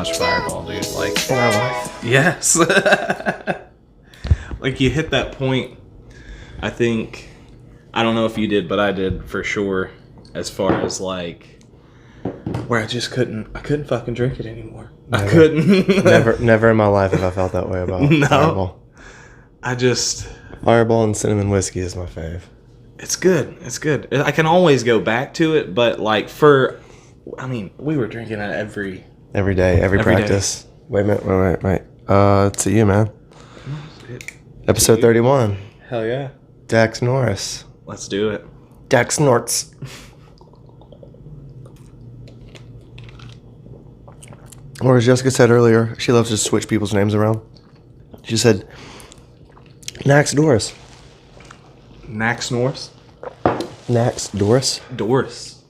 much Fireball, dude. Like in our life. yes. Like you hit that point. I don't know if you did, but I did for sure. As far as like where I couldn't fucking drink it anymore. Never. I couldn't. never in my life have I felt that way about Fireball. Fireball and cinnamon whiskey is my fave. It's good. It's good. I can always go back to it, but like we were drinking it every day, every practice. Day. Wait a minute, it's to you, man. Episode 31. Hell yeah. DAX NORRIS. Let's do it. DAX Norts. Or as Jessica said earlier, she loves to switch people's names around. She said, Nax Doris. Nax Norris? Nax Doris? Doris.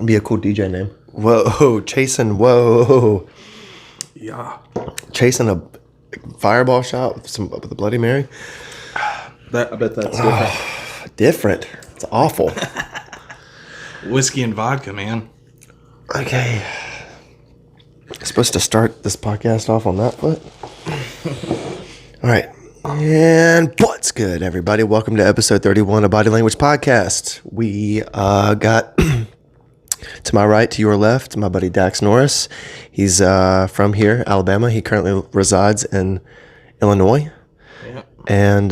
Be a cool DJ name. Whoa, chasing a Fireball shot with a Bloody Mary. I bet that's different. Different. It's awful. Whiskey and vodka, man. Okay. Supposed to start this podcast off on that foot. All right. And what's good, everybody? Welcome to episode 31 of Body Language Podcast. We got to my right, to your left, my buddy Dax Norris. He's from here, Alabama. He currently resides in Illinois. Yeah. And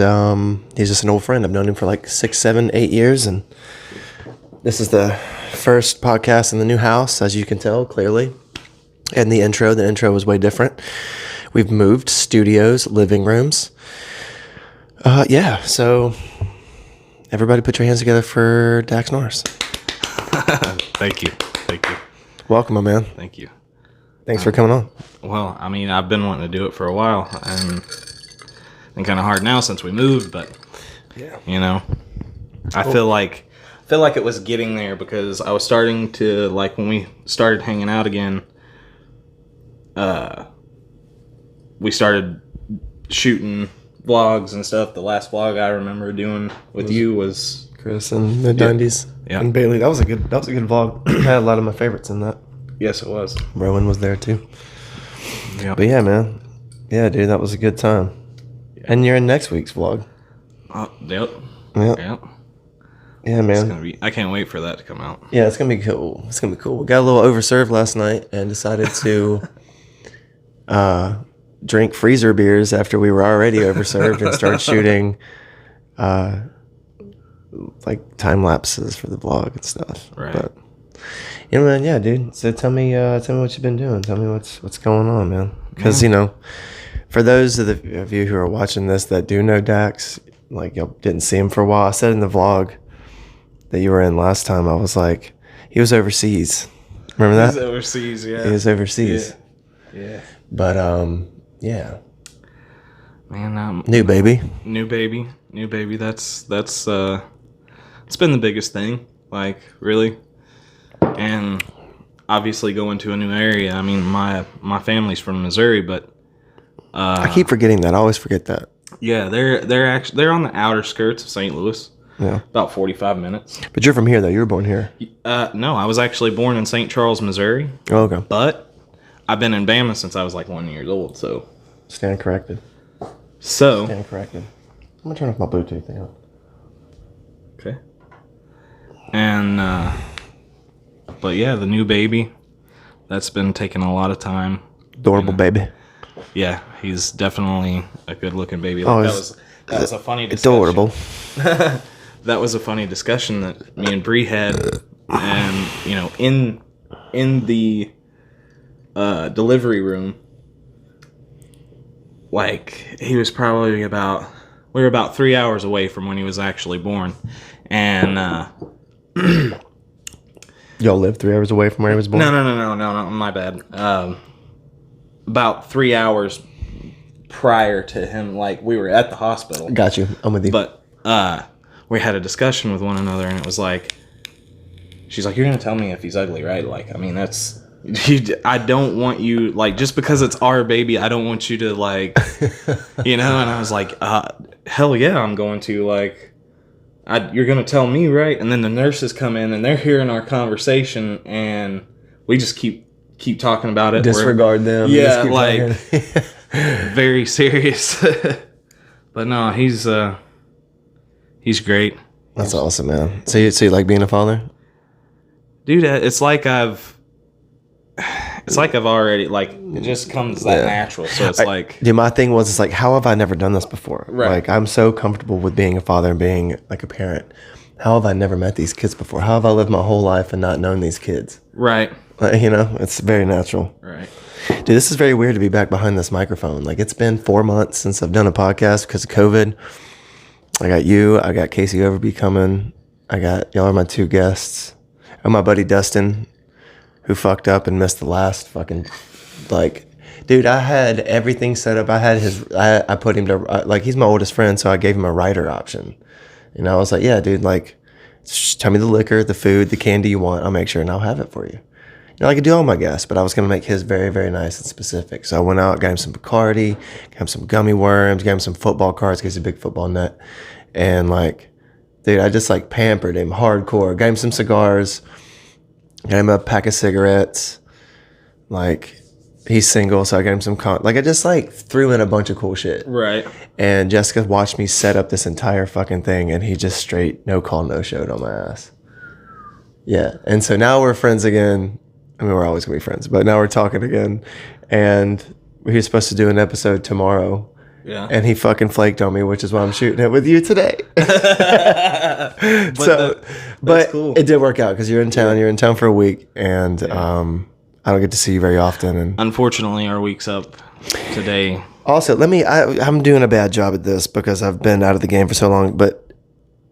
he's just an old friend. I've known him for like 6, 7, 8 years. And this is the first podcast in the new house, as you can tell, clearly. And the intro was way different. We've moved studios, living rooms. So everybody put your hands together for Dax Norris. Thank you. Welcome, my man. Thank you. Thanks for coming on. Well, I mean, I've been wanting to do it for a while, and it's kind of hard now since we moved, but, you know, I feel like it was getting there because I was starting to, like, when we started hanging out again, we started shooting vlogs and stuff. The last vlog I remember doing with you was Chris and the Dundies and Bailey. That was a good vlog. I had a lot of my favorites in that. Yes, it was. Rowan was there too. Yeah. But yeah, man. Yeah, dude, that was a good time. Yeah. And you're in next week's vlog. Yep. Yeah, man. I can't wait for that to come out. Yeah, it's gonna be cool. We got a little overserved last night and decided to drink freezer beers after we were already overserved and started shooting like time lapses for the vlog and stuff. Right. But man, yeah, dude. So tell me what you've been doing. Tell me what's going on, man. Because for those of you who are watching this that do know Dax, like y'all didn't see him for a while. I said in the vlog that you were in last time, I was like, he was overseas. Remember that? He was overseas, yeah. He was overseas. Yeah. But yeah. Man, new baby. That's it's been the biggest thing, like, really. And obviously going to a new area. I mean, my family's from Missouri, but I keep forgetting that. I always forget that. Yeah, they're on the outer skirts of St. Louis. Yeah. About 45 minutes. But you're from here though. You were born here. No, I was actually born in St. Charles, Missouri. Oh, okay. But I've been in Bama since I was like 1 year old, so Stand corrected. I'm gonna turn off my Bluetooth thing. Okay. And but yeah, the new baby, that's been taking a lot of time. Adorable baby. Yeah, he's definitely a good looking baby. That was a funny discussion. Adorable. That was a funny discussion that me and Bree had, and in the delivery room, like we were about 3 hours away from when he was actually born, and y'all live 3 hours away from where he was born? No, my bad. About 3 hours prior to him, like, we were at the hospital. Got you. I'm with you. But we had a discussion with one another, and it was like, she's like, you're gonna tell me if he's ugly, right? Like, I mean, that's, I don't want you, like, just because it's our baby, I don't want you to, like, and I was like, hell yeah, I'm going to, like, you're gonna tell me, right? And then the nurses come in, and they're hearing our conversation, and we just keep keep talking about it. Disregard them. Yeah, Just keep like very serious. But no, he's great. That's awesome, man. So you like being a father? Dude, it's like I've already, like, it just comes that natural. So it's like, dude, my thing was, it's like, how have I never done this before? Right. Like, I'm so comfortable with being a father and being like a parent. How have I never met these kids before? How have I lived my whole life and not known these kids? right, You know, it's very natural. right. Dude, this is very weird to be back behind this microphone. Like, it's been 4 months since I've done a podcast because of COVID. I got you. I got Casey Overby coming. Y'all are my 2 guests. And my buddy Dustin, who fucked up and missed the last fucking, like, dude, I had everything set up. I had I put him to, like, he's my oldest friend, so I gave him a writer option. And I was like, yeah, dude, like, just tell me the liquor, the food, the candy you want. I'll make sure and I'll have it for you. You know, I could do all my guests, but I was going to make his very, very nice and specific. So I went out, got him some Bacardi, got him some gummy worms, got him some football cards, because he's a big football nut. And, like, dude, I just, like, pampered him hardcore. Got him some cigars, got him a pack of cigarettes. Like, he's single, so I got him some like, I just, like, threw in a bunch of cool shit. Right. And Jessica watched me set up this entire fucking thing, and he just straight no call, no showed on my ass. Yeah. And so now we're friends again. I mean, we're always going to be friends, but now we're talking again. And we were supposed to do an episode tomorrow. Yeah. And he fucking flaked on me, which is why I'm shooting it with you today. But cool. It did work out because you're in town. You're in town for a week, and I don't get to see you very often. And Unfortunately, our week's up today. also, I'm doing a bad job at this because I've been out of the game for so long. But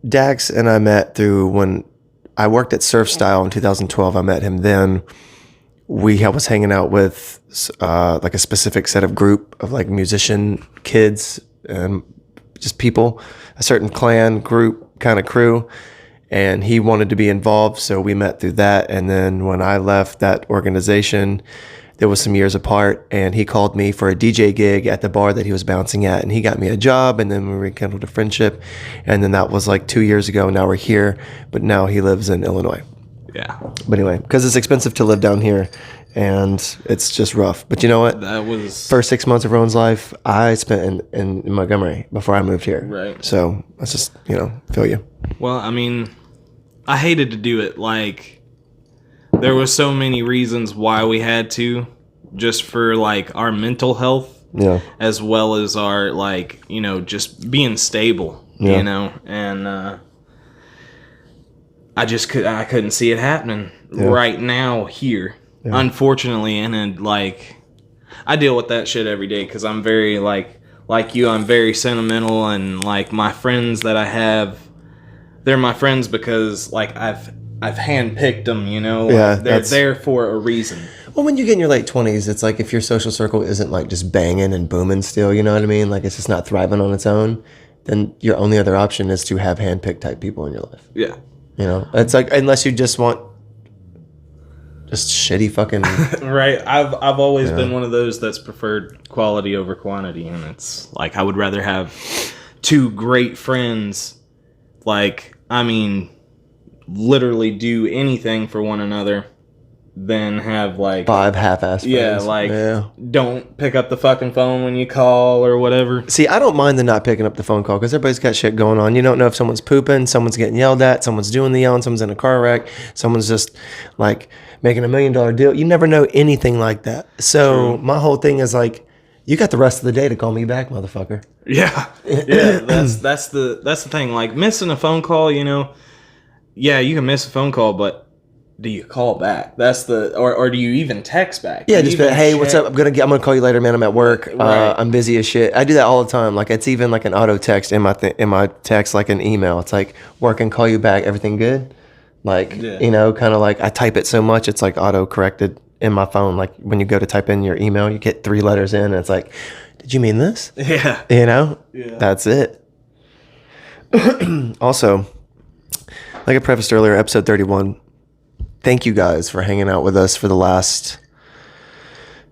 Dax and I met through when I worked at Surf Style in 2012. I met him then. I was hanging out with like a specific set of group of like musician kids and just people, a certain clan group kind of crew, and he wanted to be involved, so we met through that. And then when I left that organization, there was some years apart, and he called me for a DJ gig at the bar that he was bouncing at, and he got me a job, and then we rekindled a friendship. And then that was like 2 years ago. Now we're here, but now he lives in Illinois. Yeah. But anyway, because it's expensive to live down here, and it's just rough. But you know what? That was... First 6 months of Rowan's life, I spent in Montgomery before I moved here. Right. So let's just, feel you. Well, I mean, I hated to do it. Like, there was so many reasons why we had to, just for, like, our mental health. Yeah. As well as our, like, just being stable, and I couldn't see it happening right now here, unfortunately. And then, like, I deal with that shit every day because I'm very, like you, I'm very sentimental, and, like, my friends that I have, they're my friends because, like, I've handpicked them, Yeah, they're there for a reason. Well, when you get in your late 20s, it's like if your social circle isn't like just banging and booming still, you know what I mean? Like it's just not thriving on its own, then your only other option is to have handpicked type people in your life. Yeah. It's like, unless you just want just shitty fucking... Right. I've always been one of those that's preferred quality over quantity, and it's like I would rather have 2 great friends, like, I mean, literally do anything for one another, than have, like... 5 half-assed friends. Yeah, like, don't pick up the fucking phone when you call or whatever. See, I don't mind the not picking up the phone call because everybody's got shit going on. You don't know if someone's pooping, someone's getting yelled at, someone's doing the yelling, someone's in a car wreck, someone's just, like, making $1 million deal. You never know anything like that. So my whole thing is, like, you got the rest of the day to call me back, motherfucker. Yeah. Yeah, that's the thing. Like, missing a phone call, yeah, you can miss a phone call, but do you call back? That's the or do you even text back? Yeah, just be like, hey, what's up? I'm gonna call you later, man. I'm at work. Right. I'm busy as shit. I do that all the time. Like it's even like an auto text in my text, like an email. It's like work and call you back. Everything good? Like kind of like I type it so much, it's like auto corrected in my phone. Like when you go to type in your email, you get 3 letters in, and it's like, did you mean this? Yeah. Yeah. That's it. Also, like I prefaced earlier, episode 31. Thank you guys for hanging out with us for the last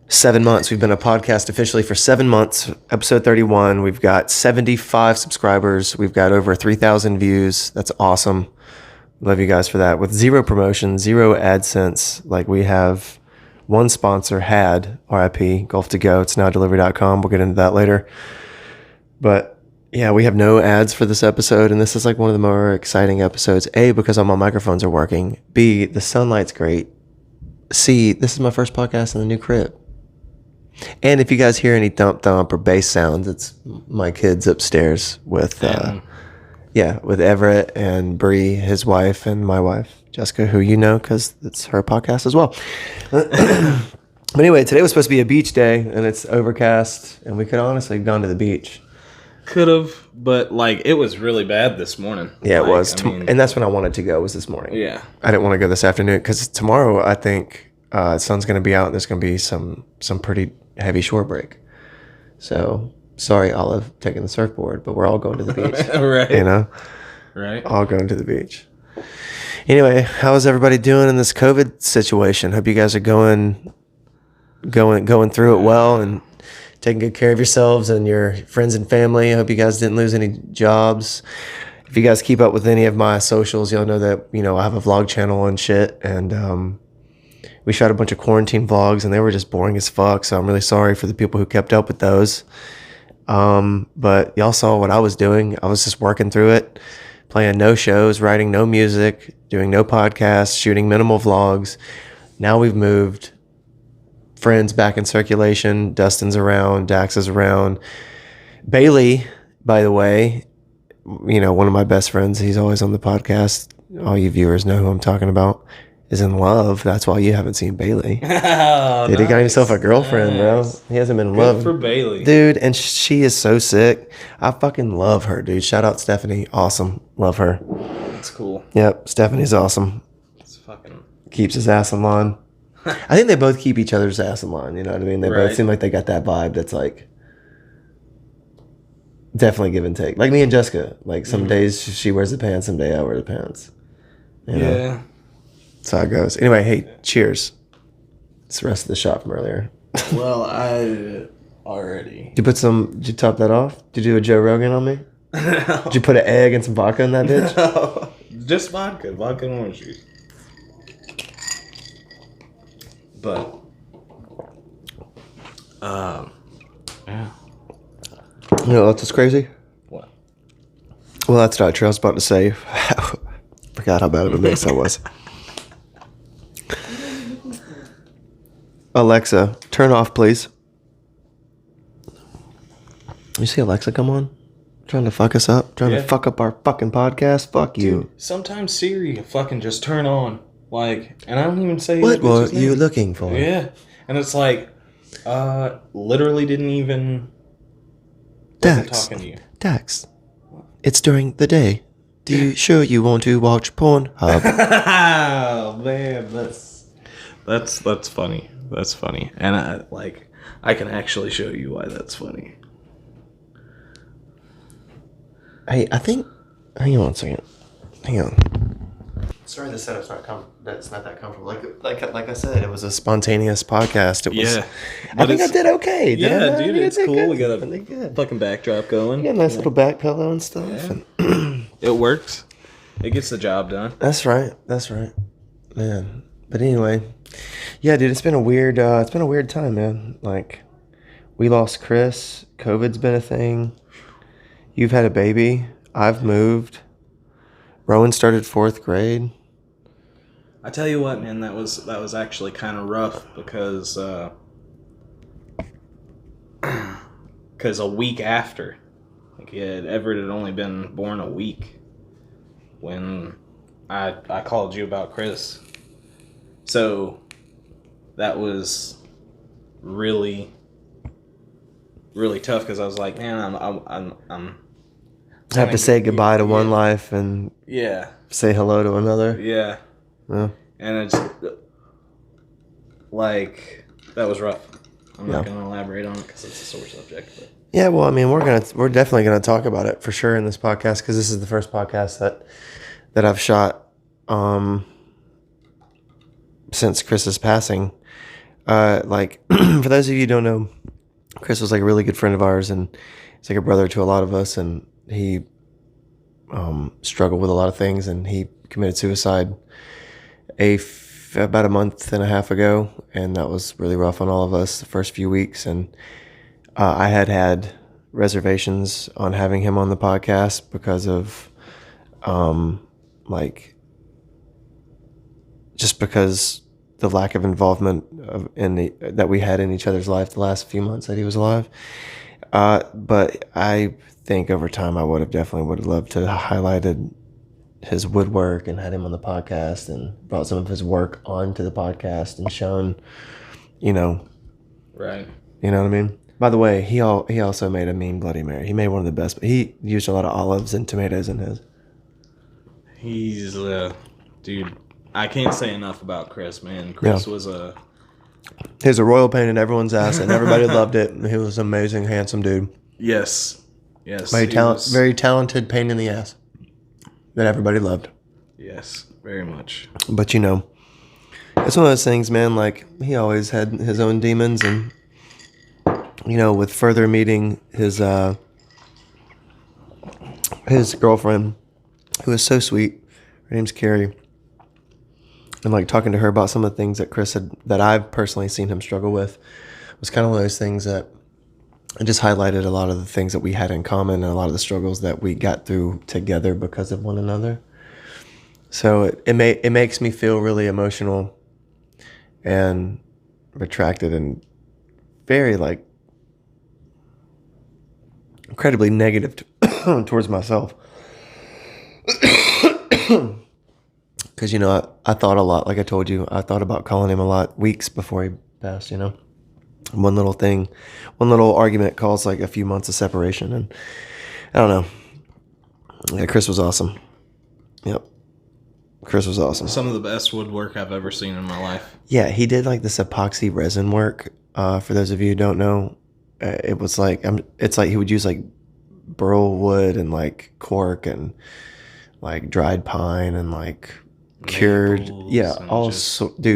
7 months. We've been a podcast officially for 7 months. Episode 31. We've got 75 subscribers. We've got over 3,000 views. That's awesome. Love you guys for that. With 0 promotion, 0 AdSense. Like we have one sponsor had, RIP, Golf to Go. It's now delivery.com. We'll get into that later. But yeah, we have no ads for this episode, and this is like one of the more exciting episodes. A, because all my microphones are working. B, the sunlight's great. C, this is my first podcast in the new crib. And if you guys hear any thump or bass sounds, it's my kids upstairs with with Everett and Bree, his wife, and my wife, Jessica, who you know because it's her podcast as well. But anyway, today was supposed to be a beach day, and it's overcast, and we could honestly have gone to the beach. Could have, but like it was really bad this morning. Yeah, like, it was. And that's when I wanted to go, was this morning. Yeah. I didn't want to go this afternoon because tomorrow I think the sun's going to be out, and there's going to be some pretty heavy shore break. So, sorry, Olive, taking the surfboard, but we're all going to the beach. Right. You know? Right. All going to the beach. Anyway, how is everybody doing in this COVID situation? Hope you guys are going through it well and taking good care of yourselves and your friends and family. I hope you guys didn't lose any jobs. If you guys keep up with any of my socials, you'll know that, I have a vlog channel and shit, and we shot a bunch of quarantine vlogs, and they were just boring as fuck, so I'm really sorry for the people who kept up with those. But y'all saw what I was doing. I was just working through it, playing no shows, writing no music, doing no podcasts, shooting minimal vlogs. Now we've moved. Friends back in circulation. Dustin's around. Dax is around. Bailey, by the way, one of my best friends, he's always on the podcast. All you viewers know who I'm talking about. Is in love. That's why you haven't seen Bailey. Oh, dude, he got himself a girlfriend, bro. He hasn't been in love. Good for Bailey. Dude, and she is so sick. I fucking love her, dude. Shout out Stephanie. Awesome. Love her. That's cool. Yep, Stephanie's awesome. It's fucking... Keeps his ass in line. I think they both keep each other's ass in line, you know what I mean? They both seem like they got that vibe that's like definitely give and take. Like me and Jessica. Like some days she wears the pants, some day I wear the pants. You know? Yeah. That's how it goes. Anyway, hey, cheers. It's the rest of the shot from earlier. Well, I already... Did you top that off? Did you do a Joe Rogan on me? No. Did you put an egg and some vodka in that bitch? No. Just vodka and orange juice. But, yeah. You know what's crazy? What? Well, that's not true. I was about to say, forgot how bad of a mix that was. Alexa, turn off, please. You see Alexa come on? Trying to fuck us up? Trying to fuck up our fucking podcast? Fuck you. Dude, sometimes Siri fucking just turn on. Like, and I don't even say... What were you looking for? Yeah. And it's like, literally didn't even... Dax. Talking to you. Dax. It's during the day. Do you sure you want to watch Pornhub? Oh, man, that's funny. That's funny. And I can actually show you why that's funny. Hey, I think... Hang on a second. Hang on. Sorry, the setup's that's not that comfortable. Like I said, it was a spontaneous podcast. It was. Yeah. I think I did okay. Yeah, dude, it's cool. Good. We got a fucking backdrop going. We got a nice little back pillow and stuff. Yeah. And It works. It gets the job done. That's right. Man. But anyway, yeah, dude, it's been a weird time, man. Like, we lost Chris. COVID's been a thing. You've had a baby. I've moved. Rowan started 4th grade. I tell you what, man, that was actually kind of rough because a week after, like Everett had only been born a week when I called you about Chris. So that was really, really tough because I was like, man, I'm have to say goodbye to one life and say hello to another. Yeah. Yeah. And it's like that was rough. I'm not going to elaborate on it because it's a sore subject. But. Yeah, well, I mean, we're definitely gonna talk about it for sure in this podcast because this is the first podcast that I've shot since Chris's passing. Like for those of you who don't know, Chris was like a really good friend of ours, and he's like a brother to a lot of us, and he struggled with a lot of things, and he committed suicide a about a month and a half ago, and that was really rough on all of us the first few weeks. And I had reservations on having him on the podcast because of, just because the lack of involvement that we had in each other's life the last few months that he was alive. But I think over time I would have loved to have highlighted his woodwork and had him on the podcast and brought some of his work onto the podcast and shown, Right. You know what I mean? By the way, he also made a mean Bloody Mary. He made one of the best, but he used a lot of olives and tomatoes in his. He's dude. I can't say enough about Chris, man. Chris was a... He was a royal pain in everyone's ass, and everybody loved it. He was an amazing, handsome dude. Yes. Very talented pain in the ass that everybody loved. Yes, very much. But, it's one of those things, man, like, he always had his own demons, and, with further meeting his girlfriend, who is so sweet, her name's Carrie, and like talking to her about some of the things that I've personally seen him struggle with, was kind of one of those things that it just highlighted a lot of the things that we had in common and a lot of the struggles that we got through together because of one another. So it makes me feel really emotional and retracted and very like incredibly negative towards myself. Because, I thought a lot, like I told you, I thought about calling him a lot weeks before he passed, One little argument caused like a few months of separation. And I don't know. Yeah, Chris was awesome. Yep. Chris was awesome. Some of the best woodwork I've ever seen in my life. Yeah, he did like this epoxy resin work. For those of you who don't know, it was like, it's like he would use like burl wood and like cork and like dried pine and like cured,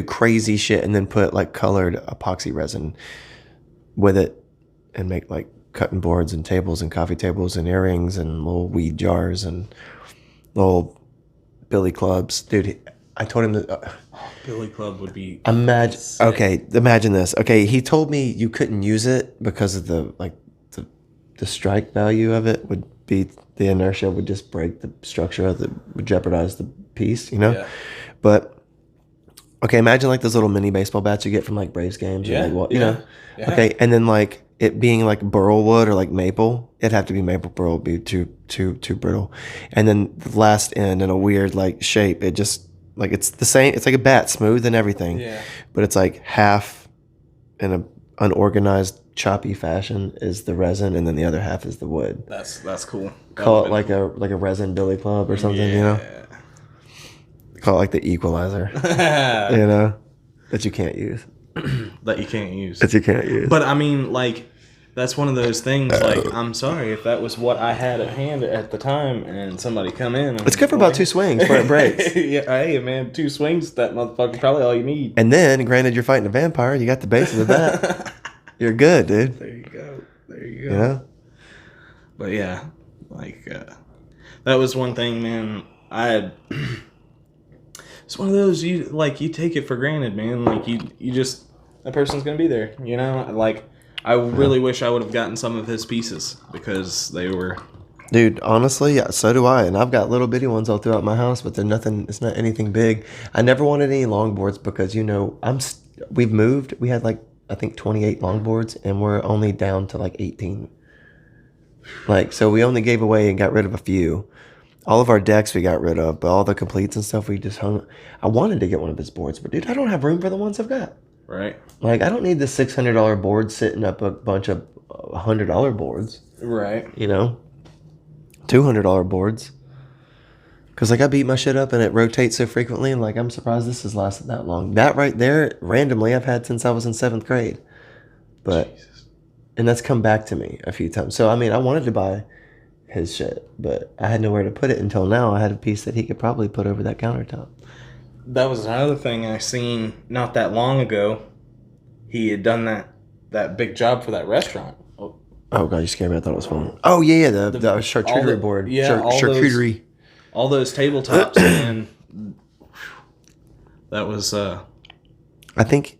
crazy shit, and then put like colored epoxy resin with it and make like cutting boards and tables and coffee tables and earrings and little weed jars and little billy clubs. Dude, I told him that billy club would be imagine sick. Okay, imagine this. Okay, he told me you couldn't use it because of the strike value of it would be, the inertia would just break the structure of would jeopardize the piece, Yeah. But okay, imagine like those little mini baseball bats you get from like Braves games. Yeah. Or like, Yeah. Okay, and then like it being like burl wood or like maple, it'd have to be maple burl, it'd be too brittle. And then the last end in a weird like shape, it just like it's the same. It's like a bat, smooth and everything. Yeah. But it's like half in a unorganized, choppy fashion is the resin, and then the other half is the wood. That's cool. Call it like a resin billy club or something, Call it like the equalizer, that you can't use. That you can't use. That you can't use. But I mean, like, that's one of those things. Like, I'm sorry if that was what I had at hand at the time, and somebody come in. And, it's good for about 2 swings before it breaks. Yeah, hey man, 2 swings, that motherfucker probably all you need. And then, granted, you're fighting a vampire. You got the base of the bat. You're good, dude. There you go. But yeah, like that was one thing, man. It's one of those you take it for granted, man. Like you just, that person's gonna be there, Like I really wish I would have gotten some of his pieces because they were. Dude, honestly, yeah, so do I. And I've got little bitty ones all throughout my house, but they're nothing. It's not anything big. I never wanted any longboards because we've moved. We had like I think 28 longboards, and we're only down to like 18. Like, so we only gave away and got rid of a few. All of our decks we got rid of, but all the completes and stuff we just hung. I wanted to get one of his boards, but dude, I don't have room for the ones I've got. Right. Like, I don't need the $600 board sitting up a bunch of $100 boards. Right. $200 boards. Because, like, I beat my shit up and it rotates so frequently, and, like, I'm surprised this has lasted that long. That right there, randomly, I've had since I was in 7th grade. But, Jesus. And that's come back to me a few times. So, I mean, I wanted to buy his shit, but I had nowhere to put it until now. I had a piece that he could probably put over that countertop. That was another thing I seen not that long ago. He had done that big job for that restaurant. Oh God, you scared me. I thought it was fun. Oh yeah, the charcuterie board. Yeah, charcuterie. All those tabletops, man. That was I think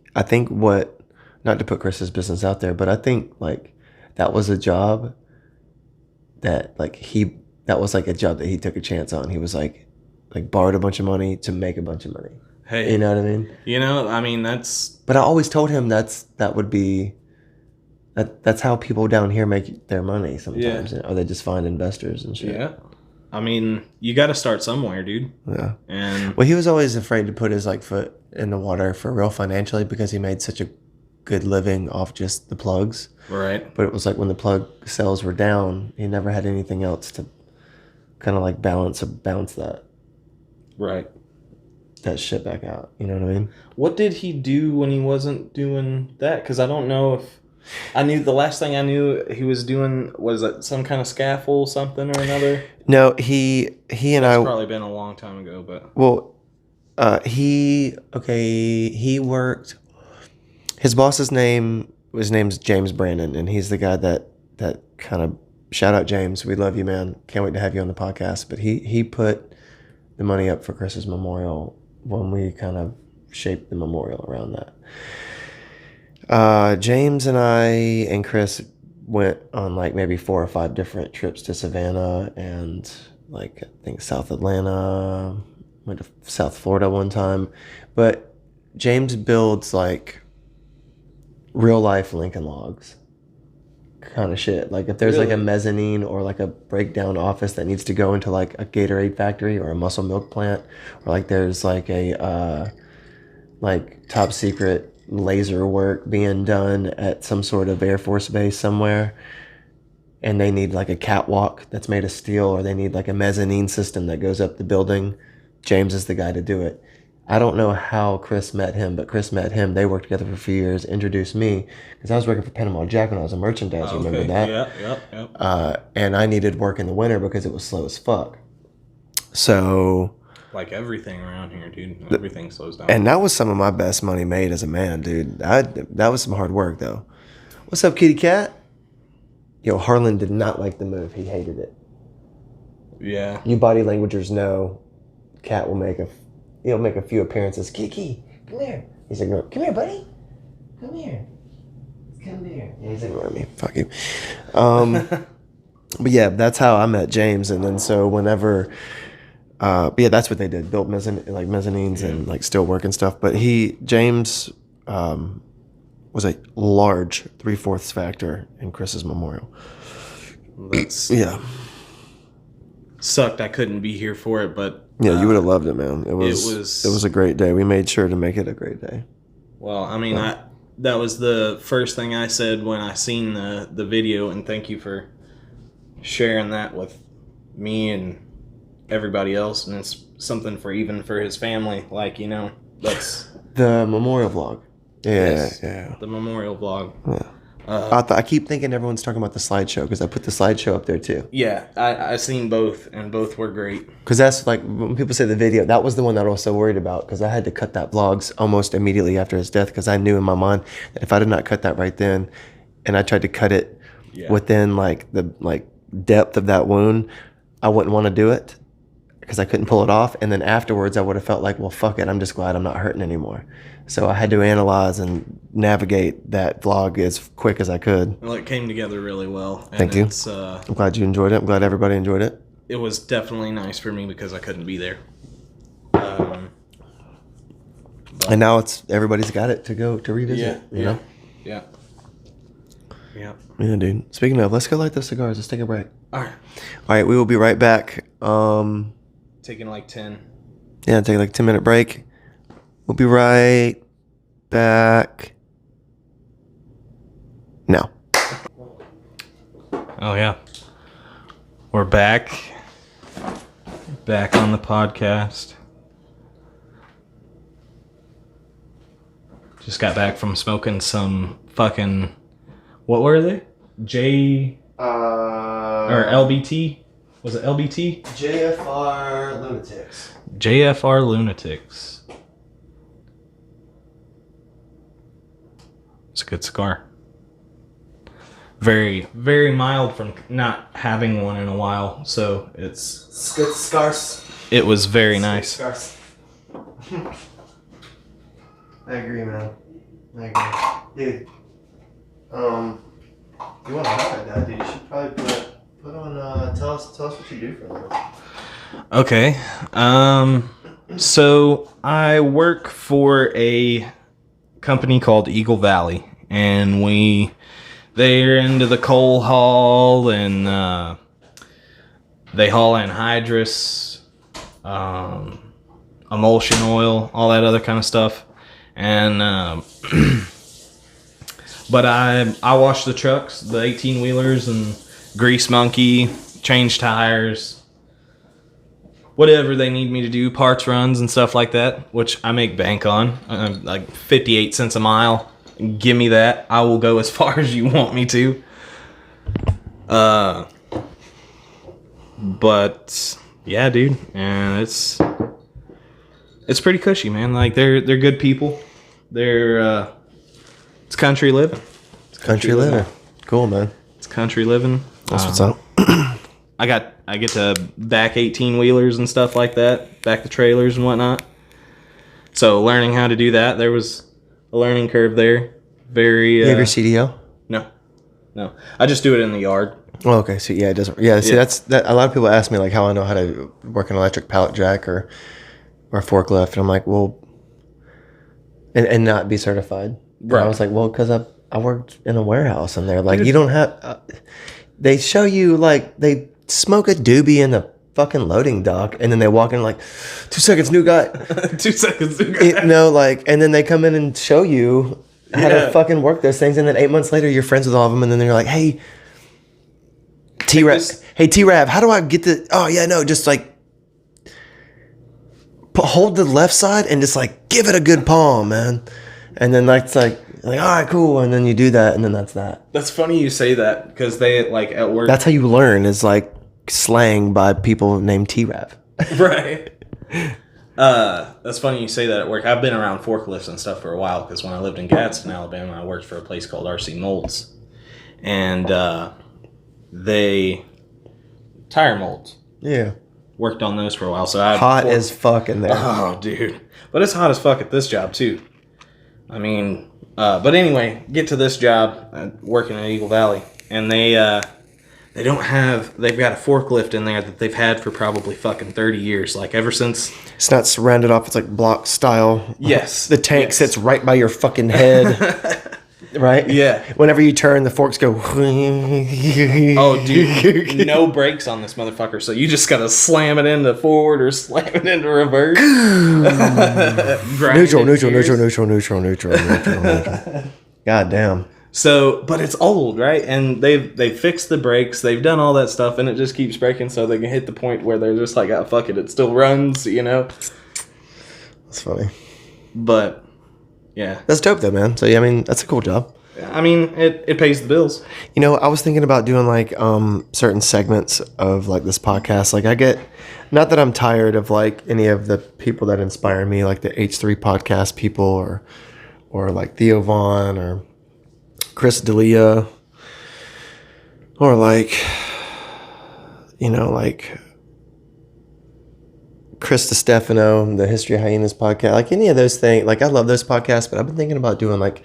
what, not to put Chris's business out there, but I think like that was a job that that was like a job that he took a chance on. He was like borrowed a bunch of money to make a bunch of money. hey, You know what I mean? I mean that's But I always told him that's how people down here make their money sometimes. Yeah. Or they just find investors and shit. yeah. I mean, you got to start somewhere, dude. Yeah. And Well, he was always afraid to put his like foot in the water for real financially because he made such a good living off just the plugs. right. But it was like when the plug sales were down, he never had anything else to kind of like bounce that Right. shit back out. You know what I mean? What did he do when he wasn't doing that? Because I don't know if I knew the last thing I knew he was doing was that some kind of scaffold, something or another. No, he and It's probably been a long time ago, but he worked. His boss's name's James Brandon, and he's the guy that kind of, shout out James, we love you, man. Can't wait to have you on the podcast. But he put the money up for Chris's memorial when we kind of shaped the memorial around that. James and I and Chris went on like maybe 4 or 5 different trips to Savannah and like I think South Atlanta, went to South Florida one time. But James builds like real life Lincoln Logs kind of shit. Like if there's like a mezzanine or like a breakdown office that needs to go into like a Gatorade factory or a muscle milk plant, or like there's like a like top secret laser work being done at some sort of Air Force base somewhere, and they need like a catwalk that's made of steel, or they need like a mezzanine system that goes up the building, James is the guy to do it. I don't know how Chris met him, but Chris met him. They worked together for a few years, introduced me, because I was working for Panama Jack when I was a merchandiser. okay. Remember that? Yep. And I needed work in the winter because it was slow as fuck. So... like everything around here, dude. Everything slows down. And that was some of my best money made as a man, dude. That was some hard work, though. What's up, kitty cat? Yo, Harlan did not like the move. He hated it. Yeah. You body languagers know Cat will make a few appearances. Kiki, come here. He's ignoring. Come here, buddy. Come here. Come here. Yeah, he's ignoring me. Fuck you. But yeah, that's how I met James. And then so whenever... but yeah, that's what they did. Built mezzanines and like steel work and stuff. But James was a large 3/4 factor in Chris's memorial. That's sucked. I couldn't be here for it, but yeah, you would have loved it, man. It was a great day. We made sure to make it a great day. Well, I mean, that was the first thing I said when I seen the video, and thank you for sharing that with me and everybody else. And it's something for his family, like, you know, that's the memorial vlog. Yeah. The memorial vlog. Yeah. I keep thinking everyone's talking about the slideshow because I put the slideshow up there too. Yeah, I seen both, and both were great. Because that's like when people say the video, that was the one that I was so worried about because I had to cut that vlogs almost immediately after his death because I knew in my mind that if I did not cut that right then, and I tried to cut it within like the depth of that wound, I wouldn't want to do it because I couldn't pull it off. And then afterwards, I would have felt like, well, fuck it, I'm just glad I'm not hurting anymore. So I had to analyze and navigate that vlog as quick as I could. Well, it came together really well. And Thank you. I'm glad you enjoyed it. I'm glad everybody enjoyed it. It was definitely nice for me because I couldn't be there. And now everybody's got it to go to revisit. You know? Yeah. Yeah, dude. Speaking of, let's go light those cigars. Let's take a break. All right, we will be right back. Taking like 10. Yeah, take like a 10-minute break. We'll be right back now. Oh, yeah. We're back. Back on the podcast. Just got back from smoking some fucking... What were they? Or LBT? Was it LBT? JFR Lunatics. JFR Lunatics. It's a good cigar. Very, very mild from not having one in a while, so it's good scars. It was very nice. I agree, man. I agree. Dude, you want to have it, Dad, dude? You should probably put on, tell us what you do for a living. Okay. So I work for a company called Eagle Valley, and they're into the coal haul, and they haul anhydrous, emulsion oil, all that other kind of stuff. And but I wash the trucks, the 18-wheelers, and grease monkey, change tires, whatever they need me to do, parts runs and stuff like that, which I make bank on, like 58 cents a mile. Give me that. I will go as far as you want me to. But yeah, dude, and it's pretty cushy, man. Like they're good people. It's country living. It's country living. Cool, man. It's country living. That's what's up. I get to back 18-wheelers and stuff like that, back the trailers and whatnot. So learning how to do that, there was a learning curve there. Very. You have your CDL? No. I just do it in the yard. Oh, okay. So yeah, it doesn't. Yeah. See, that's that. A lot of people ask me like how I know how to work an electric pallet jack or forklift, and I'm like, well, and not be certified. Right. I was like, well, because I worked in a warehouse, and they're like, you don't have. They show you like they smoke a doobie in the fucking loading dock, and then they walk in like 2 seconds, new guy. 2 seconds, new guy. And then they come in and show you how to fucking work those things, and then 8 months later you're friends with all of them, and then they're like, hey, T-Rav, how do I get the? Oh yeah, no, just like hold the left side and just like give it a good palm, man, and then that's like all right, cool, and then you do that, and then that's that. That's funny you say that because they like at work. That's how you learn is like slang by people named T-Rav. Right. That's funny you say that at work. I've been around forklifts and stuff for a while because when I lived in Gadsden, Alabama, I worked for a place called RC Molds, and they tire molds. Yeah. Worked on those for a while. So I hot as fuck in there. Oh, dude. But it's hot as fuck at this job too. I mean, but anyway, get to this job working at Eagle Valley, and they've got a forklift in there that they've had for probably fucking 30 years, like ever since. It's not surrounded off. It's like block style. Yes. The tank sits right by your fucking head. Right? Yeah. Whenever you turn, the forks go. Oh, dude. No brakes on this motherfucker, so you just gotta slam it into forward or slam it into reverse. Neutral. God damn. So, but it's old, right? And they've fixed the brakes, they've done all that stuff, and it just keeps breaking, so they can hit the point where they're just like, oh, fuck it still runs, you know? That's funny. But, yeah. That's dope, though, man. So, yeah, I mean, that's a cool job. I mean, it pays the bills. You know, I was thinking about doing, like, certain segments of, like, this podcast. Like, I get, not that I'm tired of, like, any of the people that inspire me, like the H3 podcast people or like Theo Vaughn or Chris D'Elia, or like, you know, like Chris DiStefano, the History of Hyenas podcast, like any of those things. Like, I love those podcasts, but I've been thinking about doing like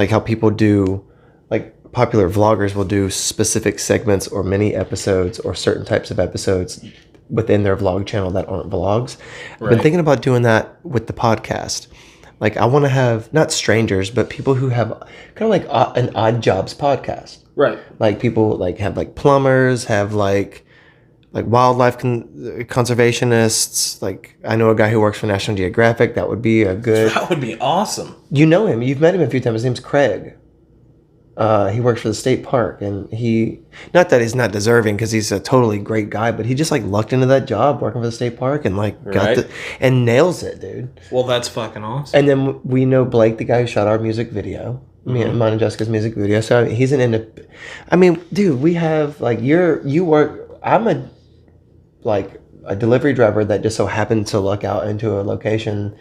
how people do, like popular vloggers will do specific segments or mini episodes or certain types of episodes within their vlog channel that aren't vlogs. I've been thinking about doing that with the podcast. Like, I want to have, not strangers, but people who have kind of like an Odd Jobs podcast. Right. Like, people like have like plumbers, have like wildlife conservationists. Like, I know a guy who works for National Geographic. That would be That would be awesome. You know him. You've met him a few times. His name's Craig. He works for the state park, and not that he's not deserving, because he's a totally great guy, but he just like lucked into that job working for the state park and like and nails it, dude. Well, that's fucking awesome. And then we know Blake, the guy who shot our music video, mine and Jessica's music video. So I mean, he's an independent. I mean, dude, we have like you work. I'm a delivery driver that just so happened to luck out into a location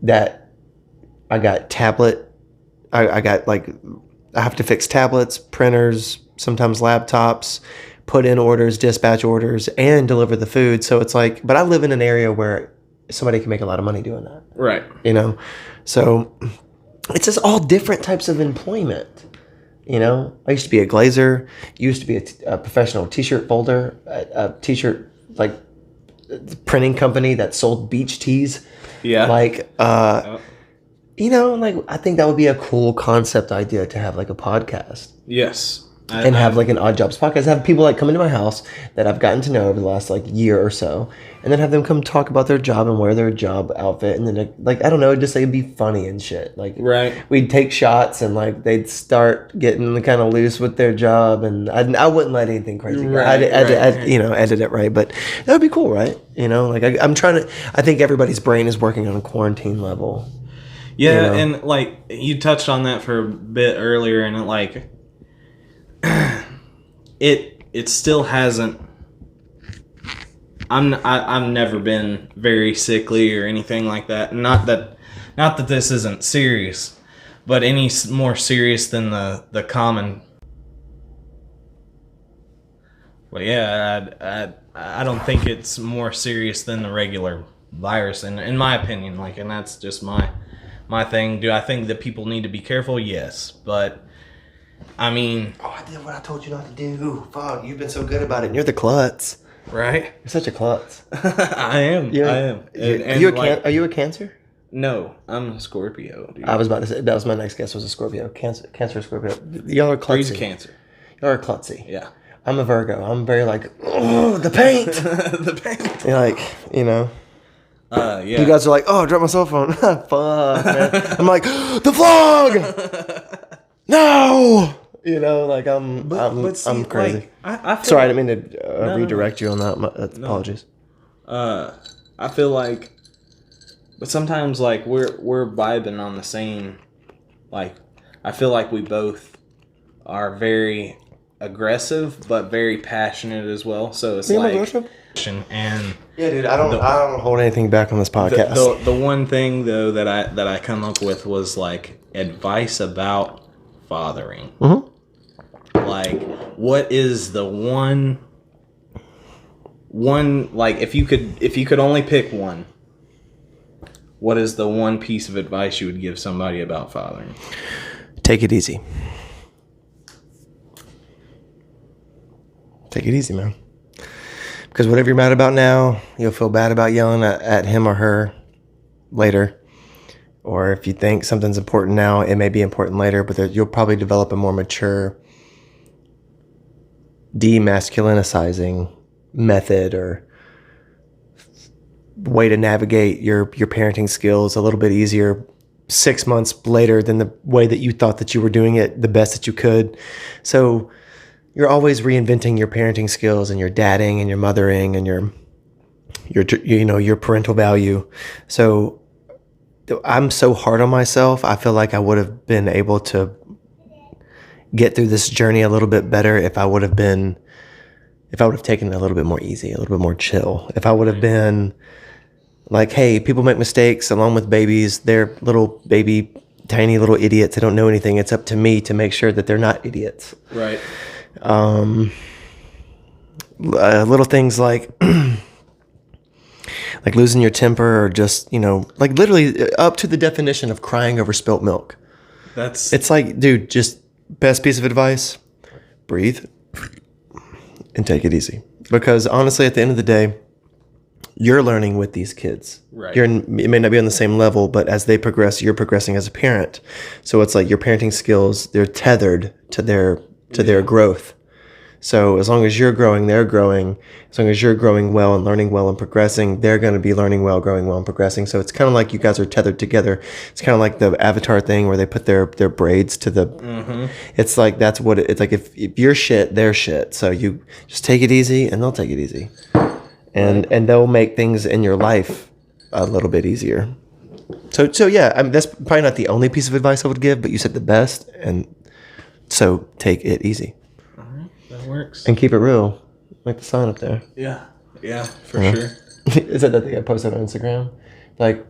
that I got tablet. I got like. I have to fix tablets, printers, sometimes laptops, put in orders, dispatch orders, and deliver the food. So it's like, but I live in an area where somebody can make a lot of money doing that. Right. You know? So it's just all different types of employment. You know, I used to be a glazer, used to be a professional t-shirt folder, a t-shirt like printing company that sold beach tees. Yeah. Like, you know, like I think that would be a cool concept idea to have like a podcast. Yes. And have like an Odd Jobs podcast. Have people like come into my house that I've gotten to know over the last like year or so, and then have them come talk about their job and wear their job outfit, and then like I don't know, just like it'd be funny and shit. Like Right. we'd take shots and like they'd start getting kind of loose with their job, and I wouldn't let anything crazy go. I'd you know, edit it right, but that would be cool, right? You know, like I'm trying to. I think everybody's brain is working on a quarantine level. Yeah, you know? and like you touched on that for a bit earlier, and it still hasn't. I've never been very sickly or anything like that. Not that this isn't serious, but any more serious than the common. Well, yeah, I don't think it's more serious than the regular virus, in my opinion. Like, and that's just my thing. Do I think that people need to be careful? Yes, but I mean, I did what I told you not to do. Fuck, you've been so good about it. And you're the klutz. right? You're such a klutz. I am. I am. Are you a Cancer? No, I'm a Scorpio. Dude. I was about to say that was my next guess. Was a Scorpio. Cancer, Scorpio. Y'all are klutzy. He's Cancer. Y'all are klutzy. Yeah. I'm a Virgo. I'm very like, oh, the paint. The paint. You're like, you know. Yeah. You guys are like, oh, I dropped my cell phone. Fuck, man. I'm like, the vlog. No. You know, like I'm crazy. Like, I feel Sorry, I like, didn't mean to redirect you on that. Apologies. I feel like, but sometimes like we're vibing on the same. Like, I feel like we both are very aggressive, but very passionate as well. So it's and yeah, dude, I don't hold anything back on this podcast. The one thing though that I come up with was like advice about fathering. Mm-hmm. Like, what is the one like if you could only pick one, what is the one piece of advice you would give somebody about fathering? Take it easy. Take it easy, man. Because whatever you're mad about now, you'll feel bad about yelling at him or her later. Or if you think something's important now, it may be important later, but you'll probably develop a more mature demasculinizing method or way to navigate your parenting skills a little bit easier 6 months later than the way that you thought that you were doing it the best that you could. So you're always reinventing your parenting skills and your dadding and your mothering and your parental value. So I'm so hard on myself. I feel like I would have been able to get through this journey a little bit better if I would have taken it a little bit more easy, a little bit more chill. If I would have been like, hey, people make mistakes along with babies. They're little baby, tiny little idiots. They don't know anything. It's up to me to make sure that they're not idiots. Right. Little things like like losing your temper or just, like literally up to the definition of crying over spilt milk. It's like, dude, just best piece of advice, breathe and take it easy. Because honestly, at the end of the day, you're learning with these kids. Right. It may not be on the same level, but as they progress, you're progressing as a parent. So it's like your parenting skills, they're tethered to their growth. So as long as you're growing, they're growing. As long as you're growing well and learning well and progressing, they're going to be learning well, growing well, and progressing. So it's kind of like you guys are tethered together. It's kind of like the Avatar thing where they put their braids to the... Mm-hmm. It's like that's what it's like. If you're shit, they're shit. So you just take it easy and they'll take it easy. And they'll make things in your life a little bit easier. So yeah, I mean, that's probably not the only piece of advice I would give, but you said the best. And so take it easy. That works. And keep it real, like the sign up there. Yeah, for sure. Is that thing I posted on Instagram? Like,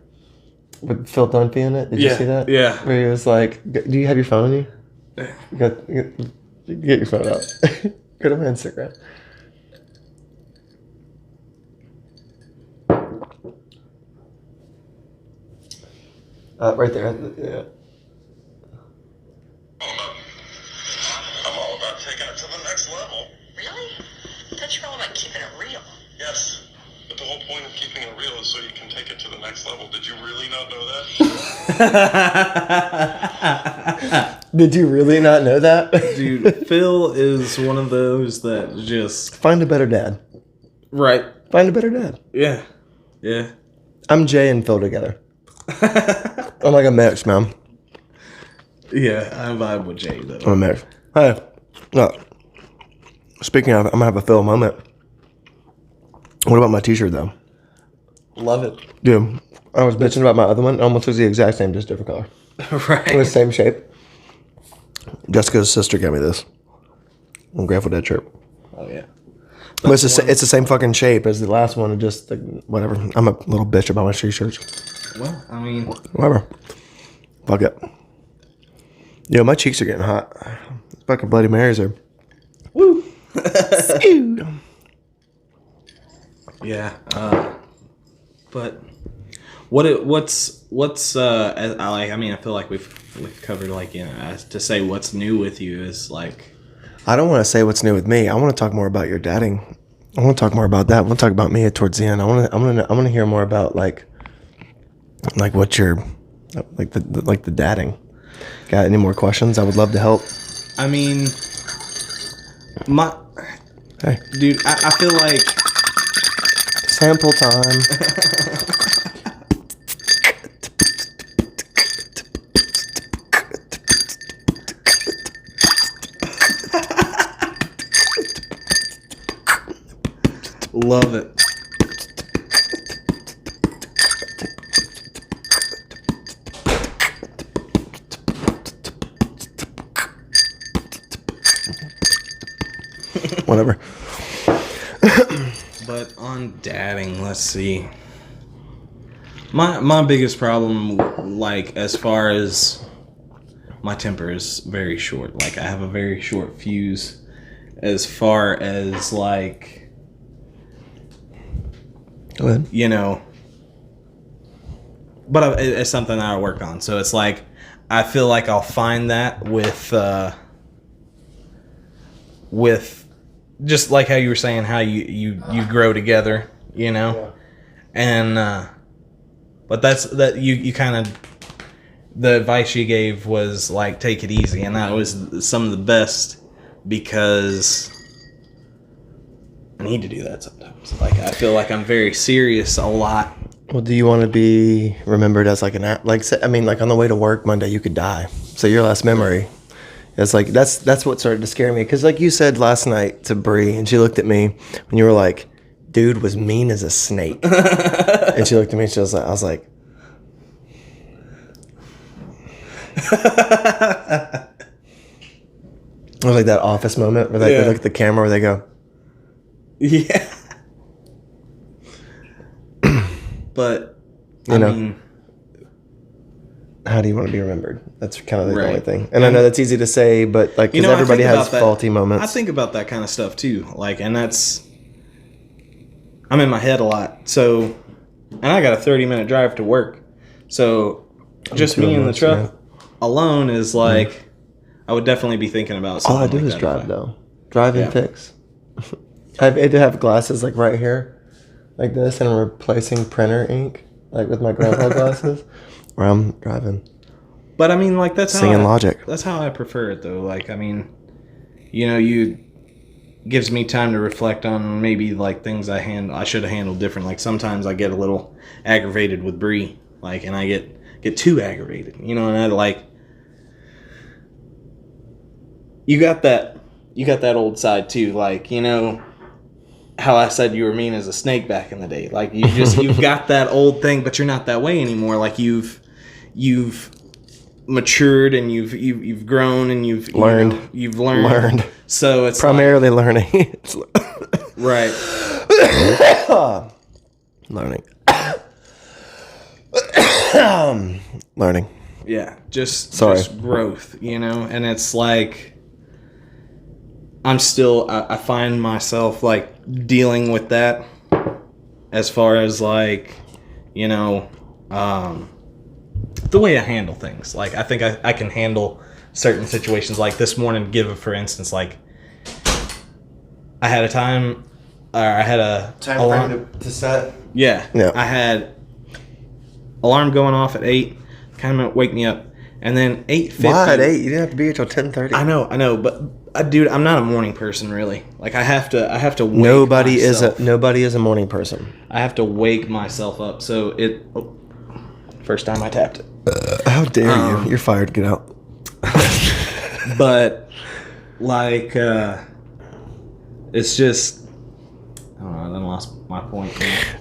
with Phil Dunphy in it? Did you see that? Yeah. Where he was like, do you have your phone on you? Get your phone out. Go to my Instagram. Right there. Yeah. I'm all about taking it to the next level. Really? I thought you were all about keeping it real. Yes, but the whole point of keeping it real is so you can take it to the next level. Did you really not know that? Did you really not know that? Dude, Phil is one of those that just... Find a better dad. Right. Find a better dad. Yeah. Yeah. I'm Jay and Phil together. I'm like a mix, man. Yeah, I vibe with Jay, though. I'm a mix. Hey, look. Speaking of, I'm gonna have a Phil moment. What about my t-shirt, though? Love it. Dude, I was bitching about my other one. It almost was the exact same, just different color. Right. It was the same shape. Jessica's sister gave me this. Grateful Dead shirt. Oh, yeah. But it's the same fucking shape as the last one. Just like, whatever. I'm a little bitch about my t-shirts. Well, I mean... Whatever. Fuck it. Yo, my cheeks are getting hot. Fucking Bloody Marys are. Woo! Ew. Yeah. But... What's I mean, I feel like we've covered, like, you know, to say what's new with you is like... I don't want to say what's new with me. I want to talk more about your dadding. I want to talk more about that. I want to talk about me towards the end. I want to hear more about like what you're like the dadding. Got any more questions? I would love to help. I mean, Hey, dude, I feel like... sample time. Love it. Whatever. But on dadding, let's see. My biggest problem, like, as far as my temper is very short. Like, I have a very short fuse as far as, like, Go ahead. you know, but it's something that I work on. So it's like, I feel like I'll find that with just like how you were saying, how you grow together, you know? Yeah. And, but that you kind of, the advice you gave was like, take it easy. And that was some of the best, because I need to do that sometimes. Like, I feel like I'm very serious a lot. Well, do you want to be remembered as like I mean, like on the way to work Monday, you could die. So your last memory, it's like that's what started to scare me. Because like you said last night to Bree, and she looked at me when you were like, "Dude was mean as a snake," and she looked at me. And I was like. It was like that Office moment where they look at the camera where they go, Yeah. But, you I know, mean, how do you want to be remembered? That's kind of the Right. only thing. And I know that's easy to say, but like, because everybody has faulty moments. I think about that kind of stuff too. Like, and I'm in my head a lot. So, and I got a 30-minute drive to work. So, just me in the truck alone is like, I would definitely be thinking about something. All I do like is that drive, though. Drive and Yeah. fix. I had to have glasses like right here, like this, and I'm replacing printer ink, like with my grandpa glasses, where I'm driving. But I mean, like, that's Singing Logic. That's how I prefer it, though. Like, I mean, you know, gives me time to reflect on maybe like things I should have handled different. Like, sometimes I get a little aggravated with Bree, like, and I get too aggravated, you know, and I like. You got that old side too, like, you know, how I said you were mean as a snake back in the day. Like, you've got that old thing, but you're not that way anymore. Like, you've matured and you've grown and you've learned. You've learned. So it's Primarily learning. It's right. learning. Learning. Yeah, just Sorry. growth, you know, and it's like I find myself like dealing with that as far as like, you know, the way I handle things. Like, I think I can handle certain situations. Like this morning, for instance, like I had a time Time to set. Yeah. I had alarm going off at 8, kind of wake me up, and then 8:50. Why at 8? You didn't have to be here till 10:30. I know, but dude, I'm not a morning person really. Like I have to wake Nobody myself. is a morning person. I have to wake myself up. So first time I tapped it. How dare you? You're fired. Get out. But like it's just I don't know, I then lost my point.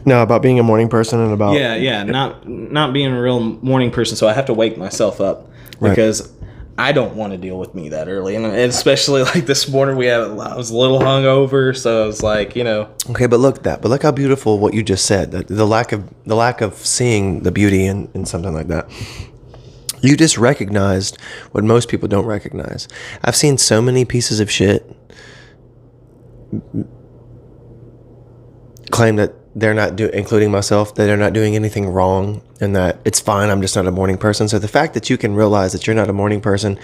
No, about being a morning person and about not being a real morning person, so I have to wake myself up because I don't want to deal with me that early, and especially like this morning I was a little hungover, so I was like, Okay, but look how beautiful what you just said. The lack of seeing the beauty in something like that. You just recognized what most people don't recognize. I've seen so many pieces of shit claim that they're not including myself, that they're not doing anything wrong and that it's fine, I'm just not a morning person. So the fact that you can realize that you're not a morning person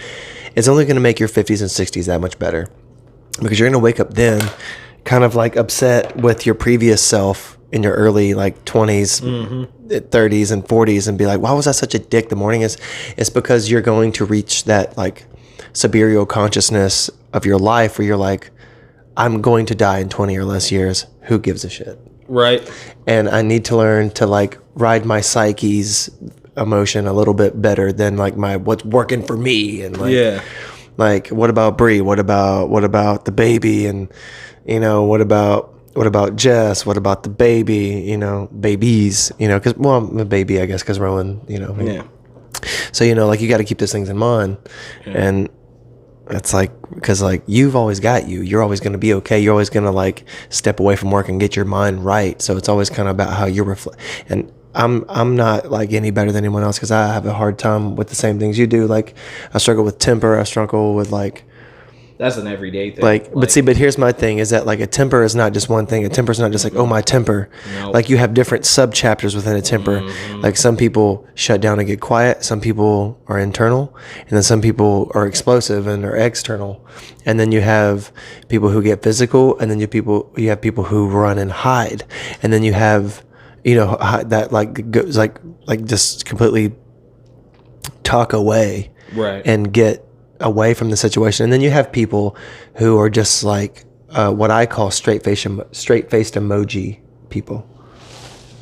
is only going to make your 50s and 60s that much better, because you're going to wake up then kind of like upset with your previous self in your early like 20s, 30s and 40s and be like, why was I such a dick? The morning it's because you're going to reach that like suburban consciousness of your life where you're like, I'm going to die in 20 or less years. Who gives a shit? Right. And I need to learn to like ride my psyche's emotion a little bit better than like what's working for me. And like, like what about Bree? What about the baby? And what about Jess? What about the baby? Babies. Because I'm a baby, I guess, because Rowan. So like you got to keep those things in mind, and it's like, because like you've always got you're always going to be okay. You're always going to like step away from work and get your mind right. So it's always kind of about how you reflect. And I'm not like any better than anyone else, because I have a hard time with the same things you do. Like I struggle with temper. I struggle with like. That's an everyday thing. But here's my thing is that like a temper is not just one thing. A temper is not just like, oh, my temper. Nope. Like you have different sub chapters within a temper. Like some people shut down and get quiet. Some people are internal, and then some people are explosive and are external. And then you have people who get physical, and then you have people who run and hide. And then you have, that like goes like just completely tuck away and get away from the situation. And then you have people who are just like what I call straight-faced emoji people.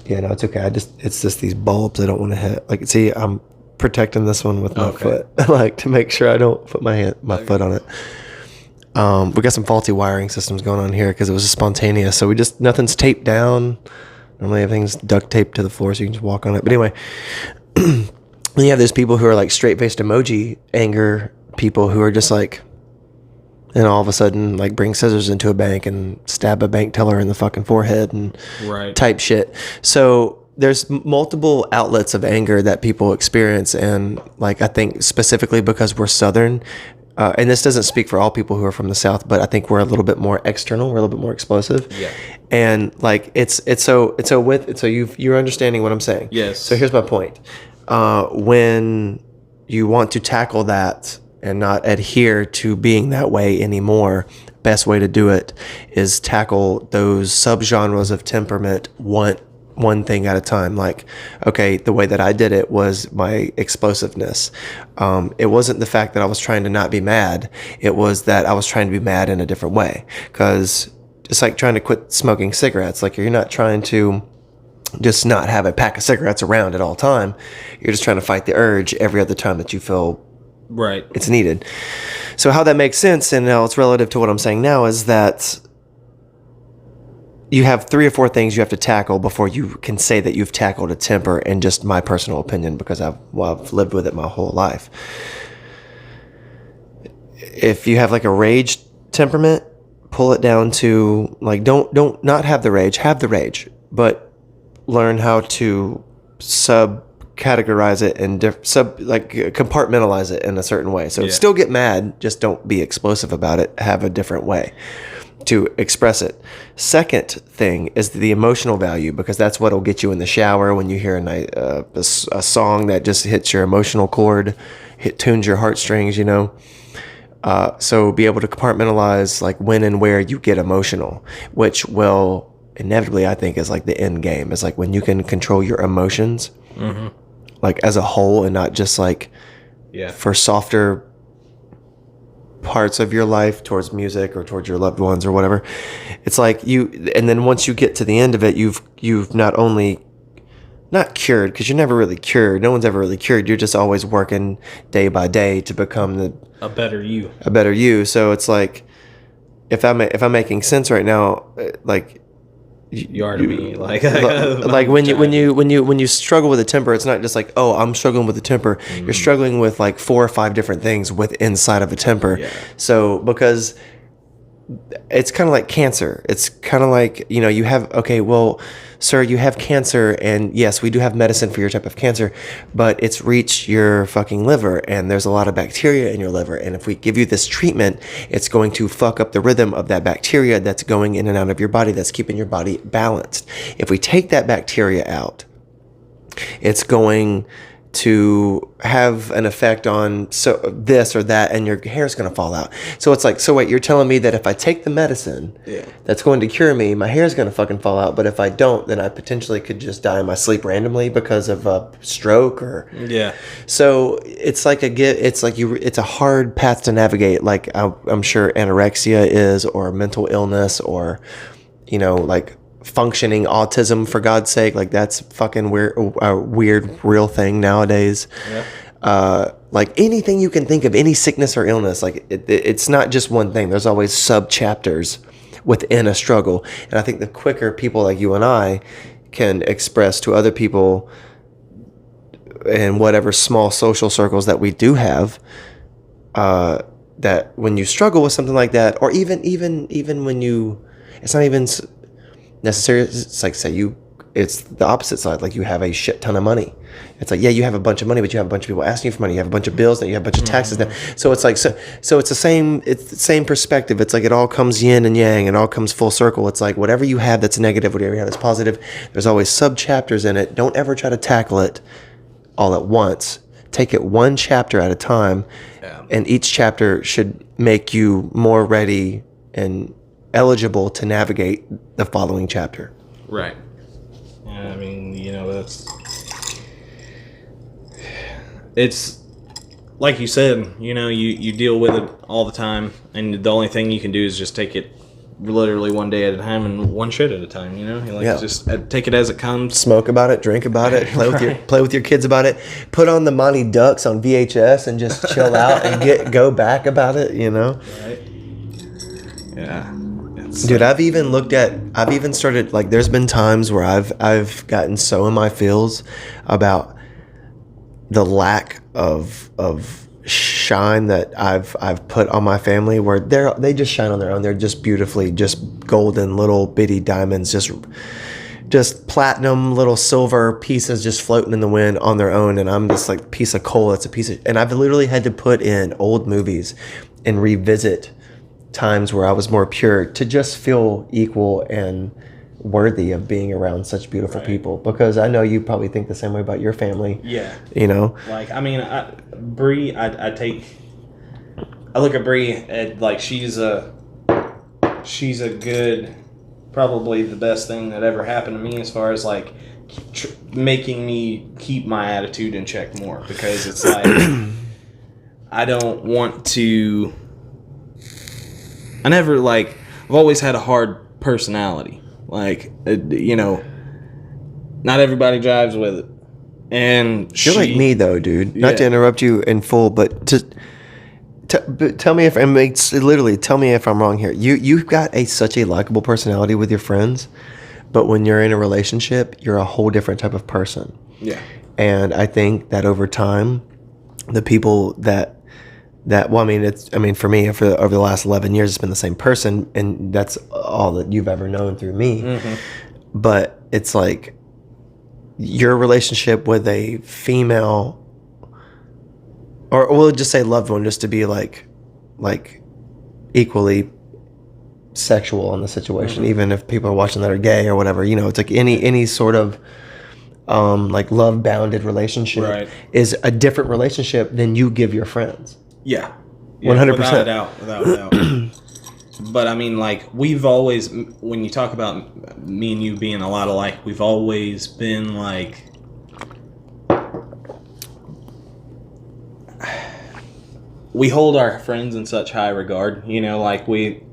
Yeah, no, it's okay. It's just these bulbs I don't want to hit. Like, see, I'm protecting this one with my foot, like to make sure I don't put my foot on it. We got some faulty wiring systems going on here because it was just spontaneous. So nothing's taped down. Normally everything's duct taped to the floor so you can just walk on it. But anyway, you have those people who are like straight-faced emoji anger people who are just like, and all of a sudden like bring scissors into a bank and stab a bank teller in the fucking forehead and type shit. So there's multiple outlets of anger that people experience. And like, I think specifically because we're Southern, and this doesn't speak for all people who are from the South, but I think we're a little bit more external. We're a little bit more explosive. Yeah. And like, you're understanding what I'm saying. Yes. So here's my point. When you want to tackle that and not adhere to being that way anymore, best way to do it is tackle those subgenres of temperament one thing at a time. Like, okay, the way that I did it was my explosiveness. It wasn't the fact that I was trying to not be mad. It was that I was trying to be mad in a different way. Because it's like trying to quit smoking cigarettes. Like, you're not trying to just not have a pack of cigarettes around at all time. You're just trying to fight the urge every other time that you feel it's needed. So how that makes sense, and now it's relative to what I'm saying now, is that you have 3 or 4 things you have to tackle before you can say that you've tackled a temper, in just my personal opinion, because I've lived with it my whole life. If you have like a rage temperament, pull it down to like, don't not have the rage, but learn how to categorize it and compartmentalize it in a certain way. So still get mad, just don't be explosive about it. Have a different way. to express it. Second thing is the emotional value, because that's what'll get you in the shower when you hear a song that just hits your emotional chord, tunes your heartstrings, So be able to compartmentalize like when and where you get emotional, which will inevitably, I think, is like the end game. Is like when you can control your emotions, like as a whole, and not just like for softer parts of your life towards music or towards your loved ones or whatever. It's like and then once you get to the end of it, you've not only not cured, because you're never really cured. No one's ever really cured. You're just always working day by day to become a better you. A better you. So it's like, if I'm making sense right now, like you are to me, like when you struggle with a temper, it's not just like, oh, I'm struggling with a temper. You're struggling with like 4 or 5 different things inside of a temper. Yeah. So because it's kind of like cancer. It's kind of like, you have, okay, well, sir, you have cancer, and yes, we do have medicine for your type of cancer, but it's reached your fucking liver, and there's a lot of bacteria in your liver, and if we give you this treatment, it's going to fuck up the rhythm of that bacteria that's going in and out of your body, that's keeping your body balanced. If we take that bacteria out, it's going to have an effect on this or that, and your hair's going to fall out. So it's like, so wait, you're telling me that if I take the medicine that's going to cure me, my hair's going to fucking fall out, but if I don't, then I potentially could just die in my sleep randomly because of a stroke or so it's like it's a hard path to navigate, like I'm sure anorexia is, or mental illness, or like functioning autism, for God's sake. Like that's fucking weird, a weird real thing nowadays. Like anything you can think of, any sickness or illness, like it's not just one thing. There's always sub chapters within a struggle, and I think the quicker people like you and I can express to other people in whatever small social circles that we do have, that when you struggle with something like that, or even when you, it's not even necessary. It's like, it's the opposite side. Like you have a shit ton of money. It's like, yeah, you have a bunch of money, but you have a bunch of people asking you for money. You have a bunch of bills, that you have a bunch of taxes. So it's like, so it's the same perspective. It's like it all comes yin and yang, and all comes full circle. It's like whatever you have that's negative, whatever you have that's positive, there's always sub chapters in it. Don't ever try to tackle it all at once. Take it one chapter at a time, and each chapter should make you more ready and eligible to navigate the following chapter. Right. Yeah, I mean, it's like you said, you deal with it all the time, and the only thing you can do is just take it literally one day at a time and one shit at a time, just take it as it comes. Smoke about it, drink about it, play with your kids about it, put on the Mighty Ducks on VHS and just chill out and go back about it, Right. Yeah. Dude, I've even started, like, there's been times where I've gotten so in my feels about the lack of shine that I've put on my family, where they just shine on their own. They're just beautifully, just golden little bitty diamonds, just platinum little silver pieces just floating in the wind on their own, and I'm just like piece of coal. That's a piece of, and I've literally had to put in old movies and revisit times where I was more pure to just feel equal and worthy of being around such beautiful people, because I know you probably think the same way about your family. Yeah. Like, I mean, Bree, I look at Bree at, like, she's a good, probably the best thing that ever happened to me, as far as like making me keep my attitude in check more, because it's like I don't want to. I've always had a hard personality. Like, not everybody jives with it. And you're like me, though, dude. Not to interrupt you in full, but tell me if tell me if I'm wrong here. You've got such a likable personality with your friends, but when you're in a relationship, you're a whole different type of person. Yeah. And I think that over time, the people that for me, over the last 11 years, it's been the same person, and that's all that you've ever known through me. Mm-hmm. But it's like your relationship with a female, or we'll just say loved one, just to be like equally sexual in the situation, even if people are watching that are gay or whatever. You know, it's like any sort of like love bounded relationship Right. is a different relationship than you give your friends. Yeah. 100%. Without a doubt. Without a doubt. But I mean, like, we've always, when you talk about me and you being a lot alike, we've always been like, we hold our friends in such high regard, you know, like we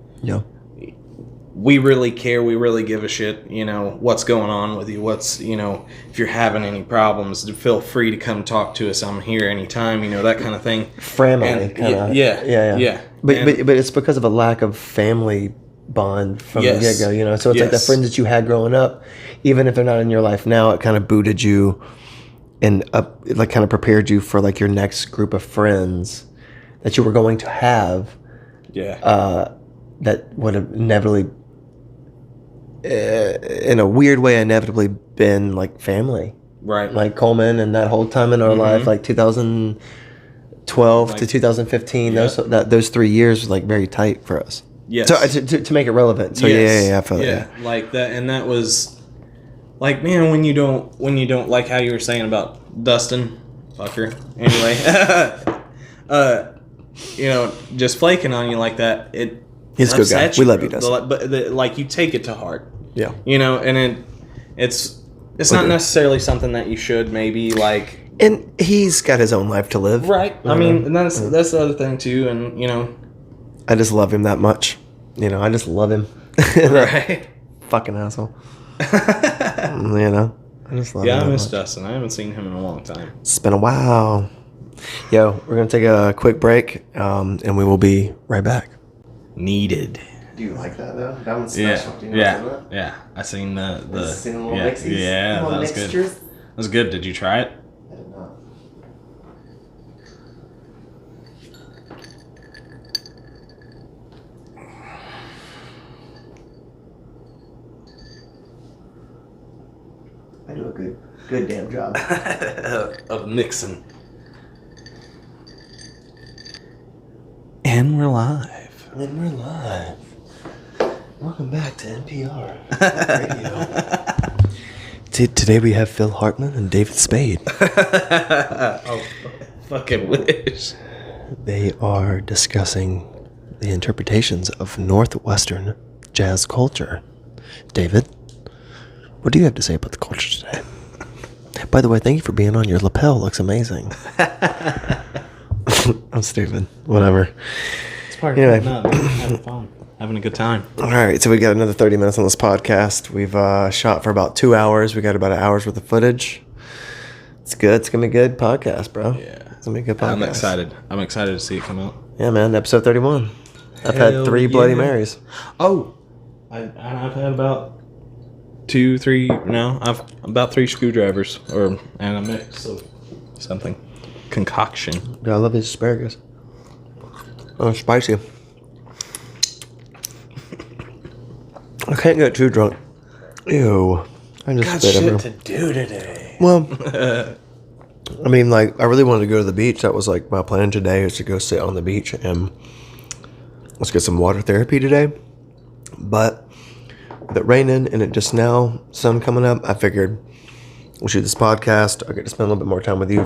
really care, we really give a shit, you know, what's going on with you, what's, you know, if you're having any problems, feel free to come talk to us, I'm here anytime, you know, that kind of thing. Family kind of. Yeah. But it's because of a lack of family bond from the get-go, you know, so it's like the friends that you had growing up, even if they're not in your life now, it kind of booted you and it like kind of prepared you for like your next group of friends that you were going to have. That would have inevitably, in a weird way, inevitably been like family. Right. Like Coleman and that whole time in our life, like 2012 to 2015, those 3 years was like very tight for us. Yes. So to make it relevant. So I feel it. Yeah, like that, and that was like, man, when you don't like how you were saying about Dustin, fucker. Anyway, you know, just flaking on you like that, he's a good guy. We love you, Dustin. But like, you take it to heart. Yeah. You know, and it's not necessarily something that you should maybe like. And he's got his own life to live. Right. I mean, and that's the other thing too, and you know, I just love him that much. You know, I just love him. Right. Fucking asshole. You know, I just love him. Yeah, I miss Dustin. I haven't seen him in a long time. It's been a while. Yo, we're going to take a quick break, and we will be right back. Needed. Do you like that, though? That one's special. Yeah. I seen the seen little mixies? Yeah, Little that was mixtures? good. That was good. Did you try it? I did not. I do a good damn job of mixing. And we're live. Welcome back to NPR Radio. Today we have Phil Hartman and David Spade. Oh, fucking wish. They are discussing the interpretations of Northwestern jazz culture. David, what do you have to say about the culture today? By the way, thank you for being on. Your lapel looks amazing. I'm stupid. Whatever. It's part Anyway. of having fun. Having a good time. All right, so we got another 30 minutes on this podcast. We've shot for about 2 hours. We got about an hour's worth of footage. It's good. It's going to be a good podcast, bro. Yeah. It's going to be a good podcast. I'm excited to see it come out. Yeah, man. Episode 31. I've Hell had 3 yeah. Bloody Marys. Oh, I've had about 2, 3. No, I've about 3 screwdrivers, and a mix of something, concoction. Yeah, I love these asparagus. Oh, spicy. I can't get too drunk. Ew. I just Got spit shit everywhere. to do today. Well, I mean, like, I really wanted to go to the beach. That was like my plan today, is to go sit on the beach and let's get some water therapy today. But with it raining and it just now, sun coming up, I figured we'll shoot this podcast. I'll get to spend a little bit more time with you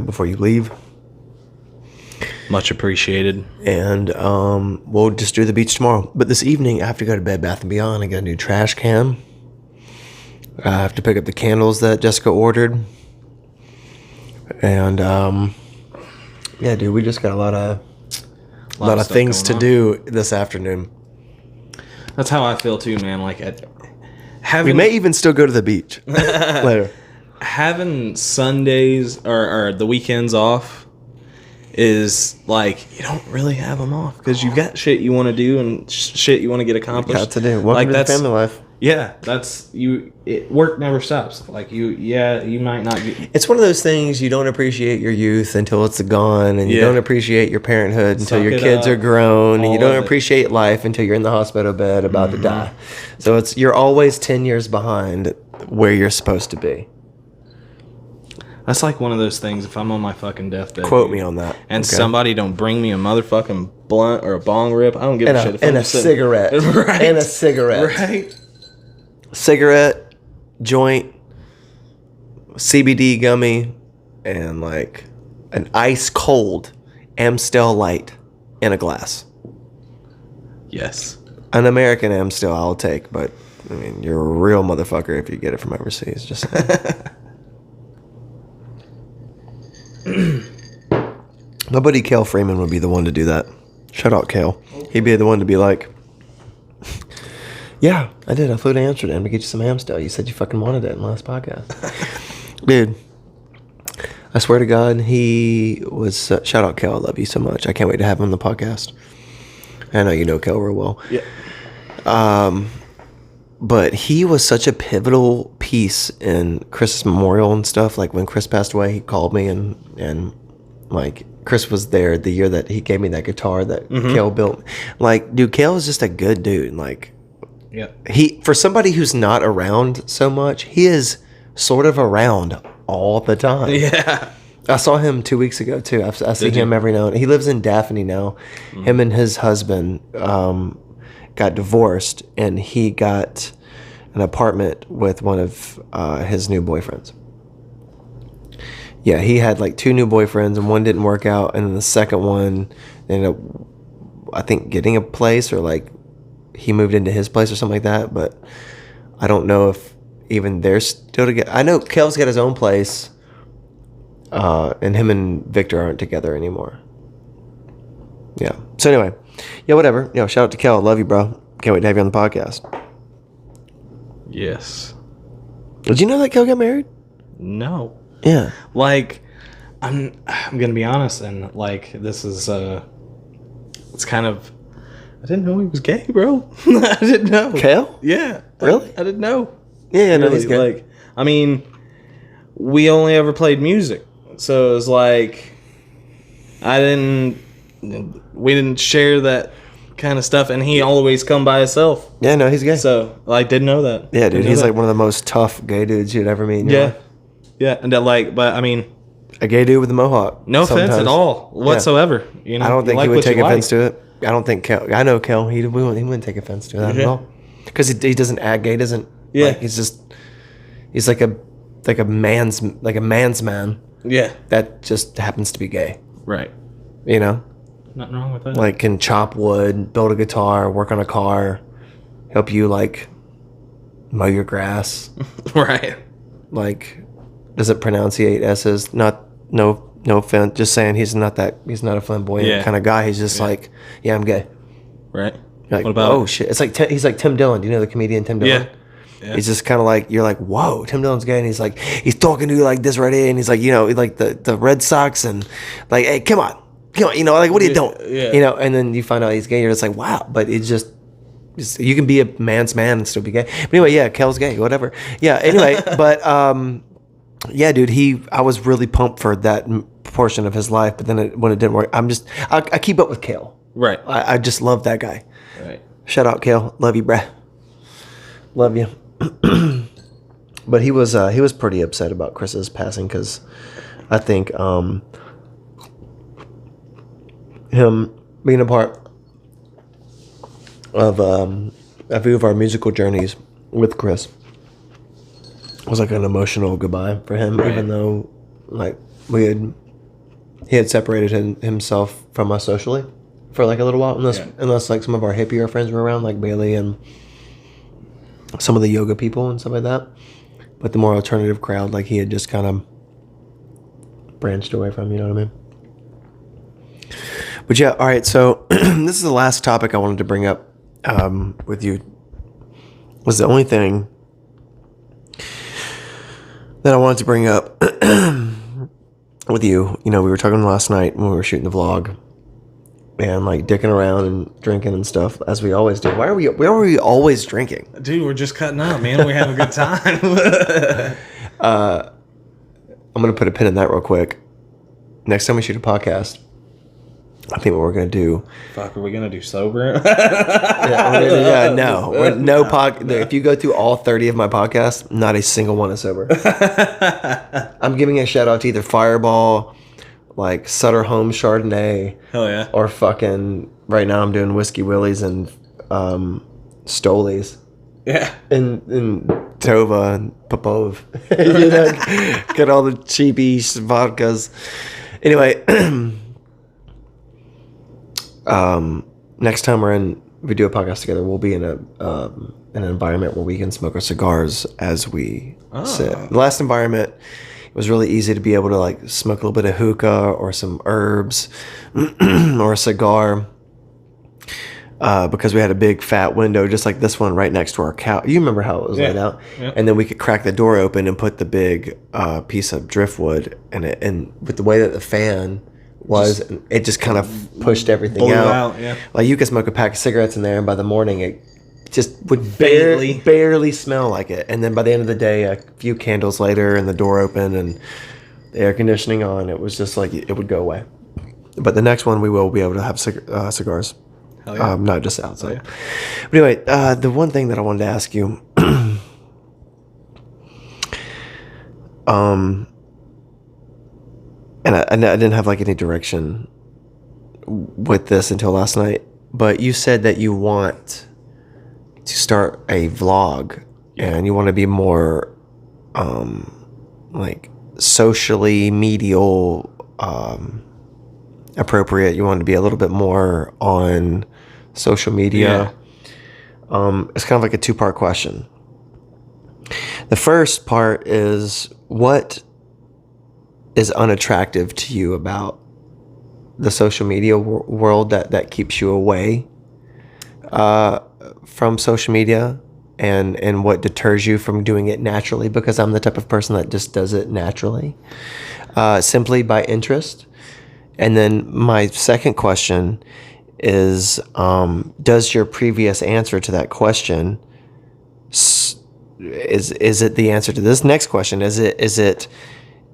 before you leave. Much appreciated. And we'll just do the beach tomorrow. But this evening, I have to go to Bed Bath & Beyond. I got a new trash can. I have to pick up the candles that Jessica ordered. And, yeah, dude, we just got a lot of things to do this afternoon. That's how I feel too, man. Like, We may even still go to the beach later. Having Sundays or the weekends off is like, you don't really have them off because you've got shit you want to do and shit you want to get accomplished. Got to do. Welcome to the family life. Yeah, work never stops. Like you might not get. It's one of those things, you don't appreciate your youth until it's gone, and you don't appreciate your parenthood until Suck your it kids up. are grown, and you All don't of it. appreciate life until you're in the hospital bed about to die. So you're always 10 years behind where you're supposed to be. That's like one of those things. If I'm on my fucking deathbed, Quote dude, me on that. and okay? somebody don't bring me a motherfucking blunt or a bong rip, I don't give a shit. If And I'm a sitting- cigarette. right? And a cigarette. Right? Cigarette, joint, CBD gummy, and like an ice cold Amstel Light in a glass. Yes. An American Amstel I'll take, but I mean, you're a real motherfucker if you get it from overseas. Just saying. My buddy Kel Freeman would be the one to do that. Shout out Kel. He'd be the one to be like, yeah, I did. I flew to Amsterdam to get you some Amstel. You said you fucking wanted it in the last podcast. Dude, I swear to God, he was... shout out Kel. I love you so much. I can't wait to have him on the podcast. I know you know Kel real well. Yeah. But he was such a pivotal piece in Chris's memorial and stuff. Like when Chris passed away, he called me and like Chris was there the year that he gave me that guitar that Kel built. Like, dude, Kel is just a good dude. Like, Yeah. he, for somebody who's not around so much, he is sort of around all the time. Yeah. I saw him 2 weeks ago too. I see him every now and then. He lives in Daphne now. Him and his husband got divorced, and he got an apartment with one of his new boyfriends. Yeah, he had like 2 new boyfriends, and one didn't work out, and then the second one ended up, I think, getting a place, or like he moved into his place or something like that. But I don't know if even they're still together. I know Kel's got his own place, and him and Victor aren't together anymore. Yeah. So anyway, yeah, whatever. Yo, shout out to Kel. Love you, bro. Can't wait to have you on the podcast. Yes. Did you know that Kel got married? No. Yeah. Like, I'm gonna be honest, and like this is it's kind of, I didn't know he was gay, bro. I didn't know. Kel? Yeah. Really? I didn't know. Yeah, no, Really, he's good. like, I mean, we only ever played music, so it was like we didn't share that kind of stuff, and he always come by himself. Yeah, no, he's gay. So like, didn't know that. Yeah, dude, Didn't know he's that. like one of the most tough gay dudes you'd ever meet in your Yeah. life. Yeah, and that, like, but I mean, A gay dude with a mohawk. no offense sometimes. at all whatsoever. You know, I don't think you he like would what take you offense like. to it. I don't think Kel. I know Kel. He wouldn't take offense to that at Yeah. all. Because he doesn't act gay. He doesn't. Yeah. Like, he's like a man's man Yeah, that just happens to be gay. right. You know, Nothing wrong with that. like can chop wood, build a guitar, work on a car, help you like mow your grass. right. Like doesn't pronunciate S's. No offense. Just saying he's not a flamboyant Yeah. kind of guy. He's just like, yeah, I'm gay. Right. You're like, What about- oh shit. It's like he's like Tim Dillon. Do you know the comedian Tim Dillon? Yeah. He's just kind of like, you're like, whoa, Tim Dillon's gay, and he's like, he's talking to you like this right here, and he's like, you know, like the Red Sox, and like, hey, come on, you know, like, what are you doing? Yeah. You know, and then you find out he's gay, you're just like, wow, but it's just you can be a man's man and still be gay. But anyway, yeah, Kel's gay, whatever. Yeah, anyway, but yeah, dude, I was really pumped for that portion of his life, but then when it didn't work, I keep up with Kel. Right. I just love that guy. Right. Shout out, Kel. Love you, bruh. Love you. But he was pretty upset about Chris's passing because I think him being a part of a few of our musical journeys with Chris was like an emotional goodbye for him, Right. even though like he had separated himself from us socially for like a little while, unless like some of our hippier friends were around, like Bailey and some of the yoga people and stuff like that. But the more alternative crowd, like he had just kind of branched away from, you know what I mean? But yeah, all right. So this is the last topic I wanted to bring up with you. Was the only thing that I wanted to bring up with you. You know, we were talking last night when we were shooting the vlog, and like dicking around and drinking and stuff as we always do. Why are we always drinking? Dude, we're just cutting up, man. We have a good time. I'm gonna put a pin in that real quick. Next time we shoot a podcast, I think what we're gonna do. Fuck, are we gonna do sober? If you go through all 30 of my podcasts, not a single one is sober. I'm giving a shout out to either Fireball, like Sutter Home Chardonnay. Hell yeah. Or fucking right now I'm doing Whiskey Willies and Stolies. Yeah. And Tova and Popov. You know, get all the cheapy vodkas. Anyway, next time we do a podcast together, we'll be in an environment where we can smoke our cigars as we sit. The last environment, it was really easy to be able to like smoke a little bit of hookah or some herbs or a cigar. Because we had a big fat window just like this one right next to our couch. You remember how it was laid out? Yeah. And then we could crack the door open and put the big piece of driftwood in it. And with the way that the fan was, it just kind of pushed everything out. Yeah. Like you could smoke a pack of cigarettes in there, and by the morning it just would barely smell like it. And then by the end of the day, a few candles later and the door open and the air conditioning on, it was just like it would go away. But the next one we will be able to have cigars. Yeah. Not just outside. Yeah. But anyway, the one thing that I wanted to ask you, and I didn't have like any direction with this until last night, but you said that you want to start a vlog and you want to be more like socially medial appropriate. You want to be a little bit more on social media. It's kind of like a two-part question. The first part is, what is unattractive to you about the social media world that keeps you away from social media, and what deters you from doing it naturally? Because I'm the type of person that just does it naturally, simply by interest. And then my second question is, does your previous answer to that question, is it the answer to this next question? Is it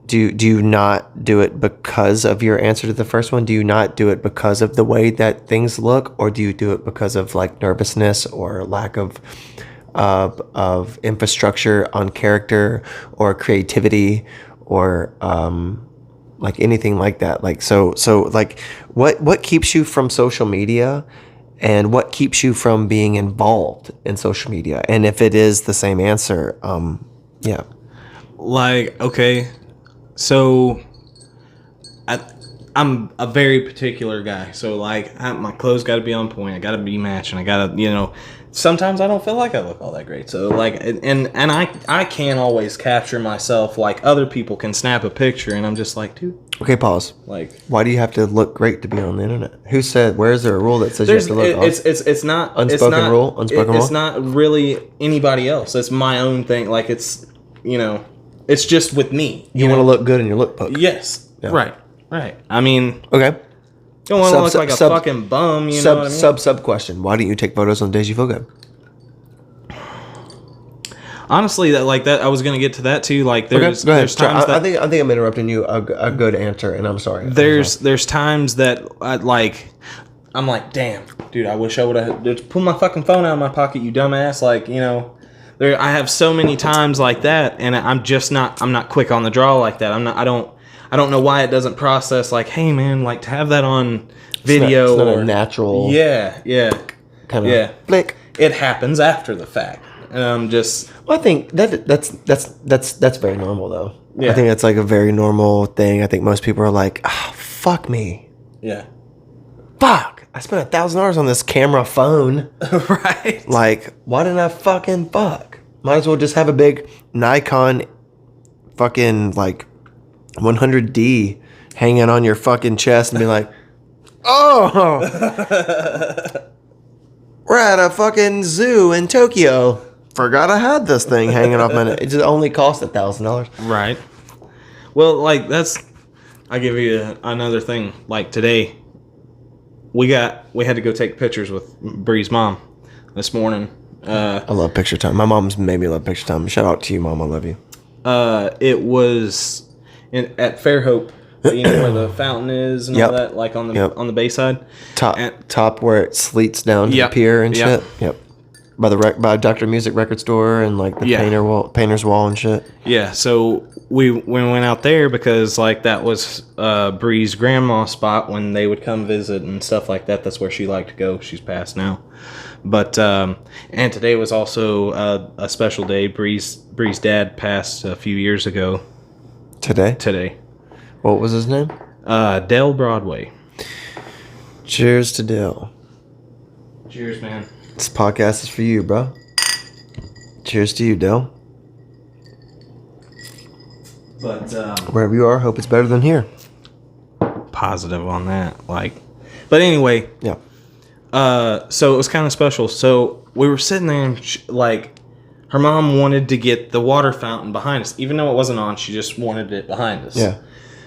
do you not do it because of your answer to the first one? Do you not do it because of the way that things look, or do you do it because of like nervousness or lack of infrastructure on character or creativity or like anything like that? Like so like what keeps you from social media, and what keeps you from being involved in social media? And if it is the same answer, yeah. Like, okay, so I'm a very particular guy. So like my clothes got to be on point. I got to be matching. I got to, sometimes I don't feel like I look all that great. So like, and I can't always capture myself like other people can snap a picture, and I'm just like, dude. Okay, pause. Like, why do you have to look great to be on the internet? Who said? Where is there a rule that says you have to look? It's not unspoken rule. It's not really anybody else. It's my own thing. Like it's it's just with me. You want to look good in your lookbook. Yes. Yeah. Right. I mean, okay. You don't want to look like a fucking bum, you know what I mean? Sub question. Why don't you take photos on days you feel good? Honestly, that I was gonna get to that too. Like there's times that I think I'm interrupting you a good answer, and I'm sorry. There's times that I'm like, damn, dude, I wish I would have just pulled my fucking phone out of my pocket, you dumbass. Like, I have so many times like that, and I'm not quick on the draw like that. I don't know why it doesn't process like, hey man, like to have that on video. It's not a natural. Yeah. Kind of flick. It happens after the fact. And I'm just. Well, I think that's very normal though. Yeah. I think that's like a very normal thing. I think most people are like, fuck me. Yeah. Fuck. I spent $1,000 on this camera phone. Right. Like, why didn't I fucking fuck? Might as well just have a big Nikon fucking like 100D hanging on your fucking chest and be like, oh, we're at a fucking zoo in Tokyo. Forgot I had this thing hanging off my neck. It just only cost $1,000. Right. Well, like I give you another thing. Like today, we had to go take pictures with Bree's mom this morning. I love picture time. My mom's made me love picture time. Shout out to you, Mom. I love you. It was at Fairhope You know where the fountain is and Yep. all that, like on the Yep. on the bay side. Top where it sleets down to Yep. the pier and Yep. shit. Yep. By Dr. Music record store and like the Yeah. painter's wall and shit. Yeah, so we went out there because like that was Bree's grandma's spot when they would come visit and stuff like that. That's where she liked to go. She's passed now, but and today was also a special day. Bree's dad passed a few years ago. Today. What was his name? Dale Broadway. Cheers to Dale. Cheers, man. This podcast is for you, bro. Cheers to you, Dale. But Wherever you are, hope it's better than here. positive on that, like. But anyway, Yeah. so it was kind of special. So we were sitting there and like, her mom wanted to get the water fountain behind us, even though it wasn't on. She just wanted it behind us. Yeah.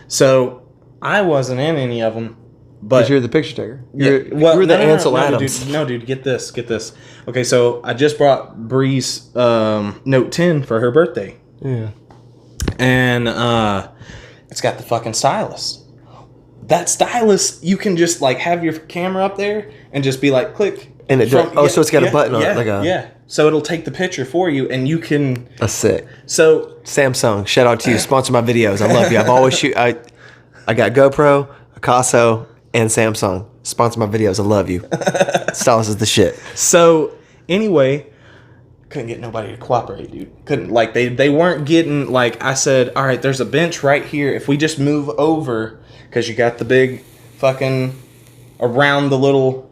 So I wasn't in any of them, but Because you're the picture taker. You're no, the no, no, Ansel no, Adams. Dude, get this. Okay, so I just brought Bree's Note 10 for her birthday, Yeah. and it's got the fucking stylus. That stylus, you can just like have your camera up there and just be like, click. And it so it's got a button on it, like a yeah. So it'll take the picture for you, and you can. That's sick. So Samsung, shout out to you. Sponsor my videos. I love you. I've always I got GoPro, Picasso, and Samsung. Sponsor my videos. I love you. Stylus is the shit. So anyway, couldn't get nobody to cooperate, dude. Couldn't, like, they weren't getting, like, I said, all right, there's a bench right here. If we just move over, because you got the big fucking around the little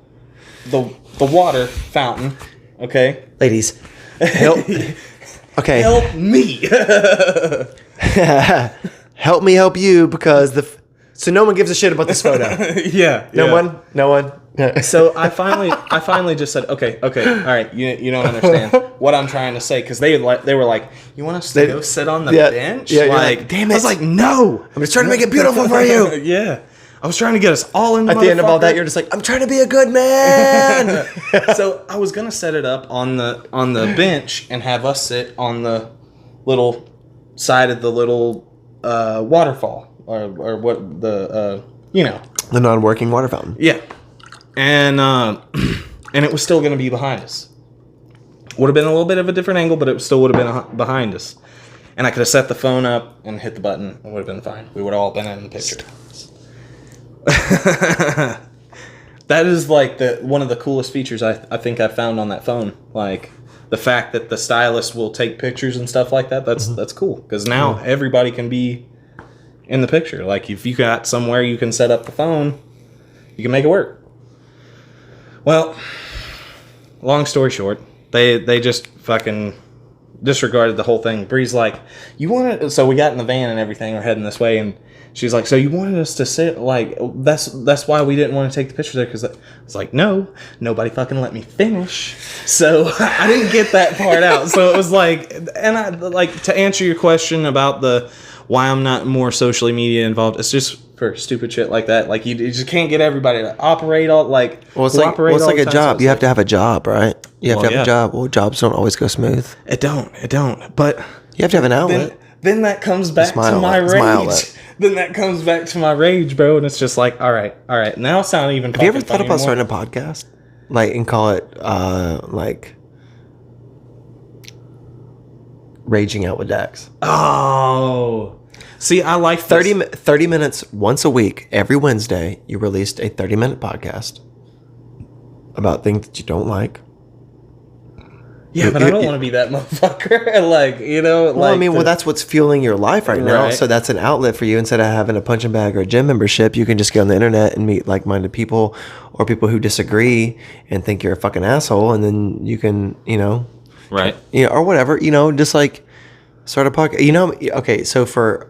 the water fountain, okay? Ladies, help. Okay. Help me. Help me help you because so no one gives a shit about this photo. Yeah. No one. So I finally just said, okay, all right, you don't understand what I'm trying to say, because they were like, you want us to go sit on the bench? Yeah, like, damn it. I was like, no, I'm just trying to make it beautiful for you. Yeah, I was trying to get us all in. At the end of all that, you're just like, I'm trying to be a good man. So I was gonna set it up on the bench and have us sit on the little side of the little waterfall or what the The non-working water fountain. yeah. And it was still going to be behind us. Would have been a little bit of a different angle, but it still would have been behind us. And I could have set the phone up and hit the button. It would have been fine. We would have all been in the picture. That is like one of the coolest features I think I found on that phone. Like the fact that the stylus will take pictures and stuff like that. That's cool, because now everybody can be in the picture. Like if you got somewhere you can set up the phone, you can make it work. Well, long story short, they just fucking disregarded the whole thing. Bree's like, you wanted, so we got in the van and everything, we're heading this way, and she's like, so you wanted us to sit, like, that's why we didn't want to take the picture there, because it's like, no, nobody fucking let me finish, so I didn't get that part out. So it was like, and I, like, to answer your question about why I'm not more socially media involved, it's just for stupid shit like that. Like you just can't get everybody to operate all like. Well, it's like a job. You have to have a job, right? You have to have a job. Well, jobs don't always go smooth. It don't. But you have to have an outlet. Then that comes back to my rage. Then that comes back to my rage, bro. And it's just like, all right. Now it's not even. Have you ever thought about starting a podcast, like, and call it like Raging Out with Dax? Oh. See, I like 30 minutes once a week. Every Wednesday, you released a 30-minute podcast about things that you don't like. Yeah, but I don't want to be that motherfucker. Like, Well, that's what's fueling your life right now. Right. So that's an outlet for you. Instead of having a punching bag or a gym membership, you can just get on the internet and meet like-minded people or people who disagree and think you're a fucking asshole. And then you can, right. Or whatever, just like start a podcast. Okay, so for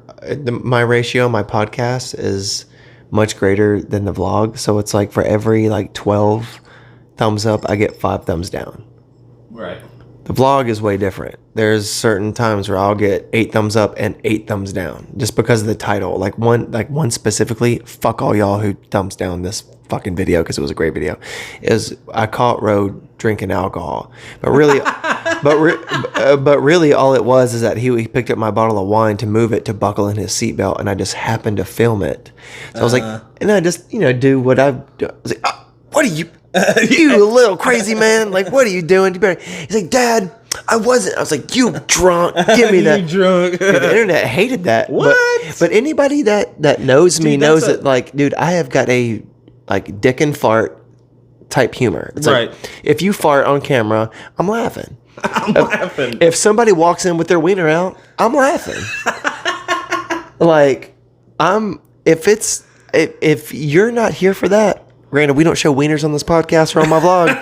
my ratio, my podcast is much greater than the vlog. So it's like for every like 12 thumbs up, I get 5 thumbs down. Right. The vlog is way different. There's certain times where I'll get 8 thumbs up and 8 thumbs down just because of the title. Like one specifically, fuck all y'all who thumbs down this fucking video because it was a great video. I caught Road drinking alcohol, but really, but really, all it was is that he picked up my bottle of wine to move it to buckle in his seatbelt, and I just happened to film it. So I was like, and I just do what I do. I was like, what are you, you little crazy man? Like, what are you doing? You better. He's like, Dad, I wasn't. I was like, you drunk? Give me that. You drunk? Dude, the internet hated that. What? But anybody that knows me knows that's that, like, dude, I have got a like dick and fart type humor. It's right. Like, if you fart on camera, I'm laughing. I'm laughing. If somebody walks in with their wiener out, I'm laughing. Like, if you're not here for that, granted, we don't show wieners on this podcast or on my vlog,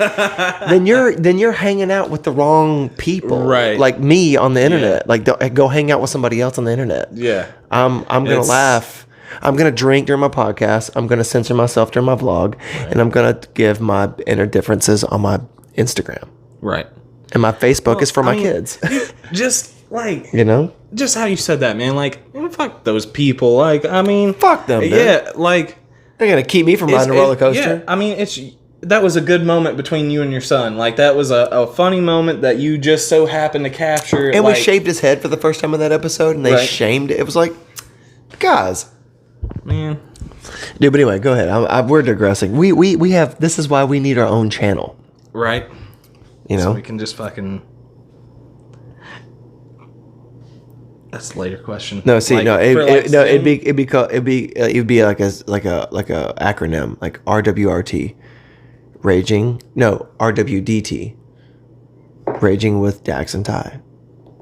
then you're hanging out with the wrong people. Right. Like me on the internet. Like, go hang out with somebody else on the internet. Yeah. I'm gonna laugh. I'm gonna drink during my podcast. I'm gonna censor myself during my vlog, and I'm gonna give my inner differences on my Instagram. Right. And my Facebook is for my kids. Just like Just how you said that, man. Like, fuck those people. Like, I mean, fuck them. Dude. Yeah, like they're gonna keep me from riding a roller coaster. Yeah, I mean, that was a good moment between you and your son. Like, that was a funny moment that you just so happened to capture. And we shaved his head for the first time in that episode, and they shamed it. It was like, guys, man, dude. But anyway, go ahead. We're digressing. We have. This is why we need our own channel, right? So we can just fucking. That's a later question. No, see, like, no, it'd be like a acronym, like RWRT, raging. No, RWDT, raging with Dax and Ty.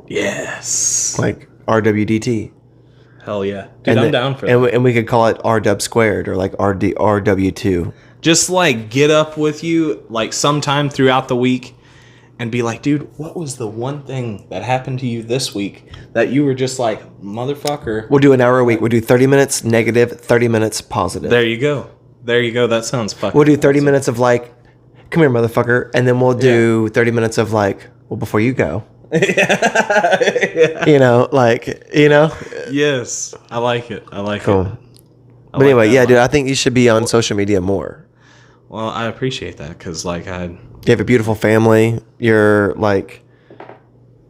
Yes. Like RWDT. Hell yeah, dude, I'm down for that. And we could call it RW squared or like RW2. Just like get up with you like sometime throughout the week. And be like, dude, what was the one thing that happened to you this week that you were just like, motherfucker? We'll do an hour a week. We'll do 30 minutes negative, 30 minutes positive. There you go. That sounds fucking We'll do 30 minutes of like, come here, motherfucker. And then we'll do 30 minutes of like, well, before you go. Yeah. Yes. I like it. Cool. But anyway, dude, I think you should be on social media more. Well, I appreciate that because like you have a beautiful family. You're like,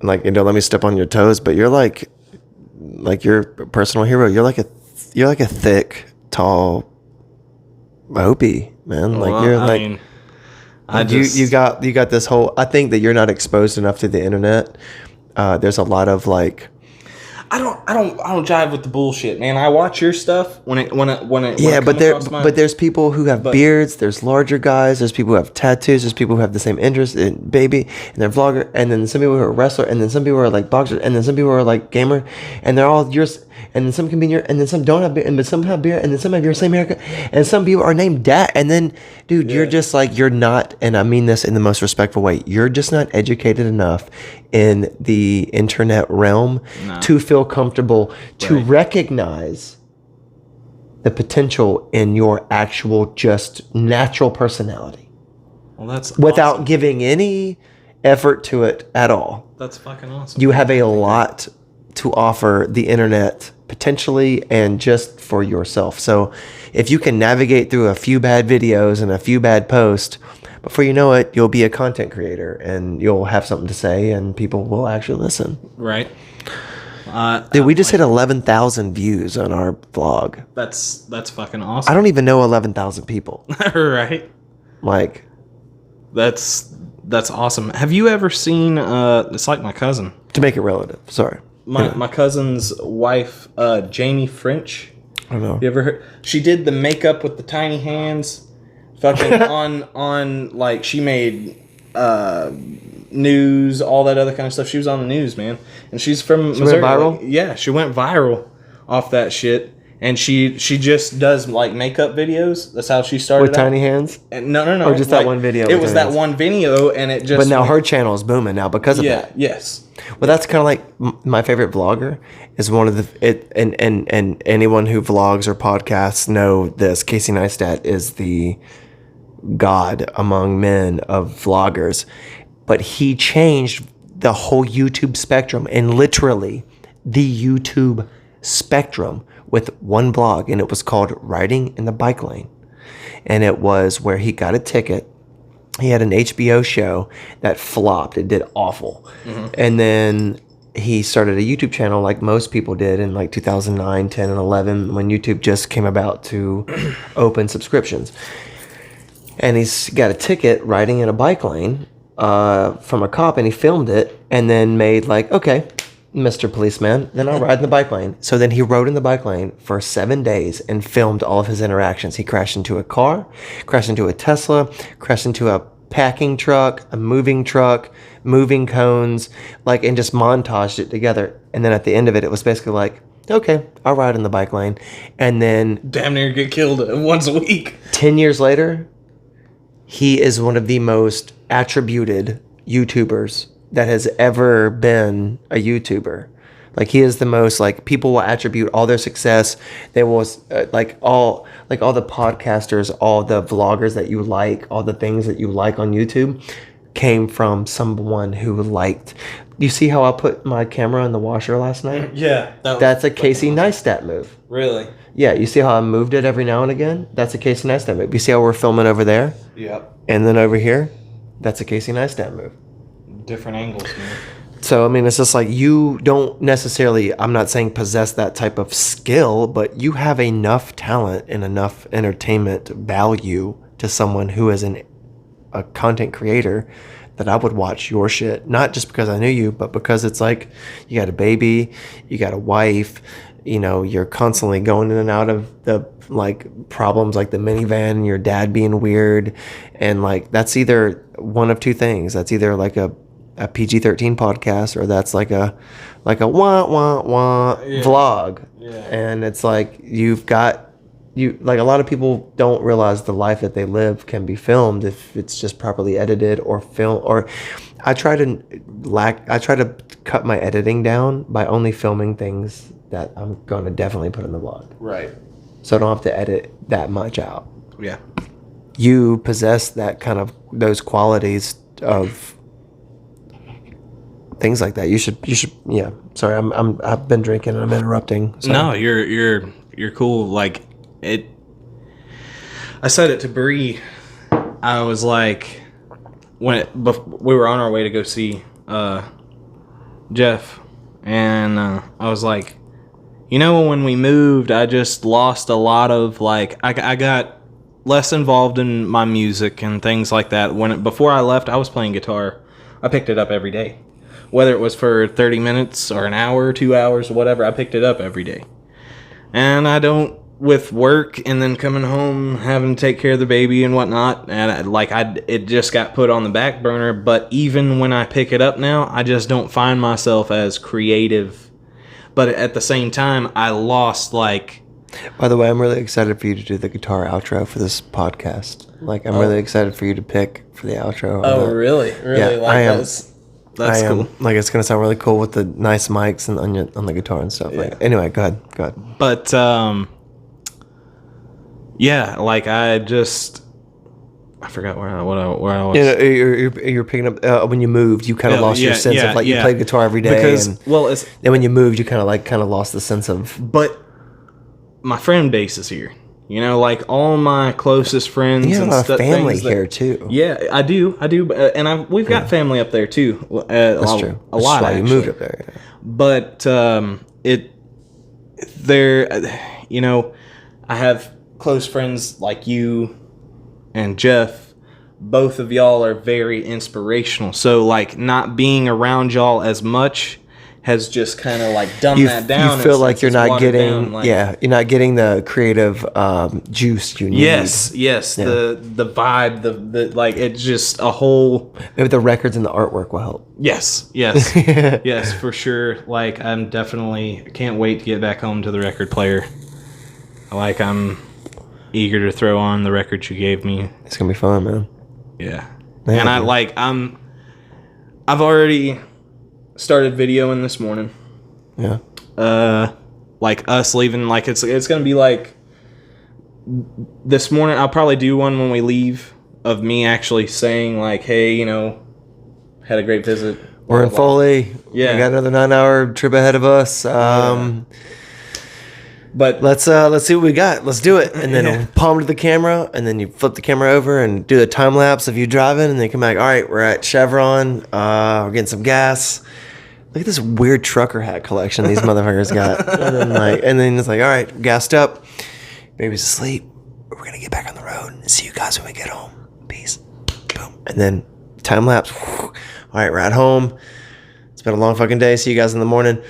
and don't let me step on your toes, but you're like you're a personal hero. You're like a thick, tall Opie, man. Like you're like, you got this whole. I think that you're not exposed enough to the internet. There's a lot of like. I don't jive with the bullshit, man. I watch your stuff when it but there's people who have beards, there's larger guys, there's people who have tattoos, there's people who have the same interest in baby, and they're vlogger, and then some people who are wrestler, and then some people are like boxer, and then some people are like gamer, and they're all yours, and then some can be your, and then some don't have beard, and but some have beard, and then some have your same haircut, and some people are named Dad, and then dude, you're just like, you're not, and I mean this in the most respectful way, you're just not educated enough in the internet realm to feel comfortable to recognize the potential in your actual just natural personality. Well, that's without awesome. Giving any effort to it at all. That's fucking awesome. You have a lot to offer the internet potentially and just for yourself. So if you can navigate through a few bad videos and a few bad posts, before you know it, you'll be a content creator and you'll have something to say and people will actually listen. Right. Dude, we just hit 11,000 views on our vlog. That's fucking awesome. I don't even know 11,000 people. Right. Like, that's awesome. Have you ever seen it's like my cousin. To make it relative, sorry. My cousin's wife, Jamie French. I don't know. You ever heard? She did the makeup with the tiny hands. Fucking on like she made news, all that other kind of stuff. She was on the news, man. And she's from Missouri. Went viral? Like, yeah, she went viral off that shit. And she just does like makeup videos. That's how she started. With tiny hands? And no. Or just like, that one video? It was that one video, and it just. But now her channel is booming now because of that. Yes. Well, that's kind of like my favorite vlogger is one of and anyone who vlogs or podcasts know this. Casey Neistat is the god among men of vloggers, but he changed the whole YouTube spectrum and literally the YouTube spectrum with one blog, and it was called Riding in the Bike Lane, and it was where he got a ticket he had an HBO show that flopped. It did awful. And then he started a YouTube channel like most people did in like 2009, 10, and 11 when YouTube just came about to open subscriptions. And he's got a ticket riding in a bike lane from a cop, and he filmed it and then made like, okay, Mr. Policeman, then I'll ride in the bike lane. So then he rode in the bike lane for 7 days and filmed all of his interactions. He crashed into a car, crashed into a Tesla, crashed into a packing truck, a moving truck, moving cones, like, and just montaged it together. And then at the end of it, it was basically like, okay, I'll ride in the bike lane. And then Damn near get killed once a week. 10 years later, he is one of the most attributed YouTubers that has ever been a YouTuber. Like, he is the most, like, people will attribute all their success. They will all the podcasters, all the vloggers that you like, all the things that you like on YouTube came from someone who liked. You see how I put my camera in the washer last night? Yeah. That's a Casey Neistat move. Really? Yeah, you see how I moved it every now and again? That's a Casey Neistat move. You see how we're filming over there? Yep. And then over here? That's a Casey Neistat move. Different angles, man. So, I mean, it's just like you don't necessarily, I'm not saying possess that type of skill, but you have enough talent and enough entertainment value to someone who is a content creator that I would watch your shit. Not just because I knew you, but because it's like you got a baby, you got a wife, you know, you're constantly going in and out of the like problems like the minivan, your dad being weird. And like, that's either one of two things. That's either like a PG-13 podcast, or that's like a wah wah wah vlog. Yeah. And it's like like a lot of people don't realize the life that they live can be filmed if it's just properly edited or film. Or I try to cut my editing down by only filming things that I'm going to definitely put in the vlog. Right. So I don't have to edit that much out. Yeah. You possess that kind of those qualities of things like that. You should. Yeah. Sorry, I've been drinking and I'm interrupting. So. No, you're cool. Like it. I said it to Bree. I was like, we were on our way to go see Jeff, and I was like, you know, when we moved, I just lost a lot of like. I got less involved in my music and things like that. Before I left, I was playing guitar. I picked it up every day. Whether it was for 30 minutes or an hour, 2 hours, whatever, I picked it up every day. And I don't, with work and then coming home, having to take care of the baby and whatnot, and it just got put on the back burner. But even when I pick it up now, I just don't find myself as creative. But at the same time, I lost like... By the way, I'm really excited for you to do the guitar outro for this podcast. Like, I'm really excited for you to pick for the outro. Oh, really? Really? Yeah, I am. That's cool. Like, it's gonna sound really cool with the nice mics and on the guitar and stuff. Yeah. Like, anyway, go ahead. But yeah, like I forgot where I was. You know, you're picking up when you moved. You kind of lost your sense of like you played guitar every day. Because and when you moved, you kind of lost the sense of. But my friend base is here. You know, like all my closest friends. You have and a lot of family here too. Yeah, I do, and we've got family up there too. That's true. A lot. That's why you moved up there. Yeah. But you know, I have close friends like you and Jeff. Both of y'all are very inspirational. So like not being around y'all as much has just kind of like dumbed that down. You feel like you're not getting, you're not getting the creative juice you need. Yes, yeah. the vibe, the like, it's just a whole. Maybe the records and the artwork will help. Yes, yes, for sure. Like I'm definitely can't wait to get back home to the record player. Like I'm eager to throw on the records you gave me. It's gonna be fun, man. Yeah, and I've already started videoing this morning. Yeah. Like us leaving, like it's gonna be like this morning. I'll probably do one when we leave of me actually saying like, hey, you know, had a great visit. We're in Foley. Yeah. We got another 9-hour trip ahead of us. But Let's see what we got. Let's do it. And then Yeah. palm to the camera, and then you flip the camera over and do a time lapse of you driving, and then come back. All right, we're at Chevron. We're getting some gas. Look at this weird trucker hat collection these motherfuckers got. And then it's like, all right, gassed up. Baby's asleep. We're gonna get back on the road and see you guys when we get home. Peace. Boom. And then time lapse. All right, we're at home. It's been a long fucking day. See you guys in the morning.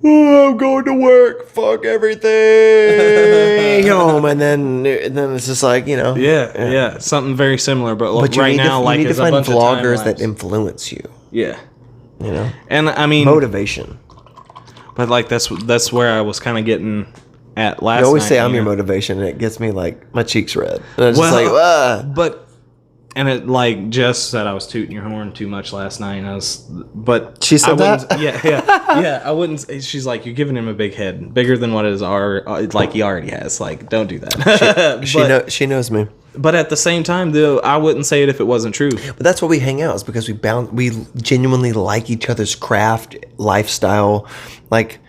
Oh, I'm going to work. Fuck everything. Home. And then it's just like, yeah, something very similar. But, But you right need now, to, like, you need to is a find bunch of vloggers time that lapse. influence you. Yeah, You know, and I mean, motivation. but like that's where I was kind of getting at last. You always night, say I'm you your know? motivation, and it gets me like my cheeks red. And I'm just Well, like, ah. But and it like Jess said I was tooting your horn too much last night. And but She said I wouldn't- that? yeah. I wouldn't. She's like, you're giving him a big head, bigger than what is like he already has. Like, don't do that. She knows me. But at the same time, though, I wouldn't say it if it wasn't true. But that's why we hang out, is because we genuinely like each other's craft, lifestyle. Like,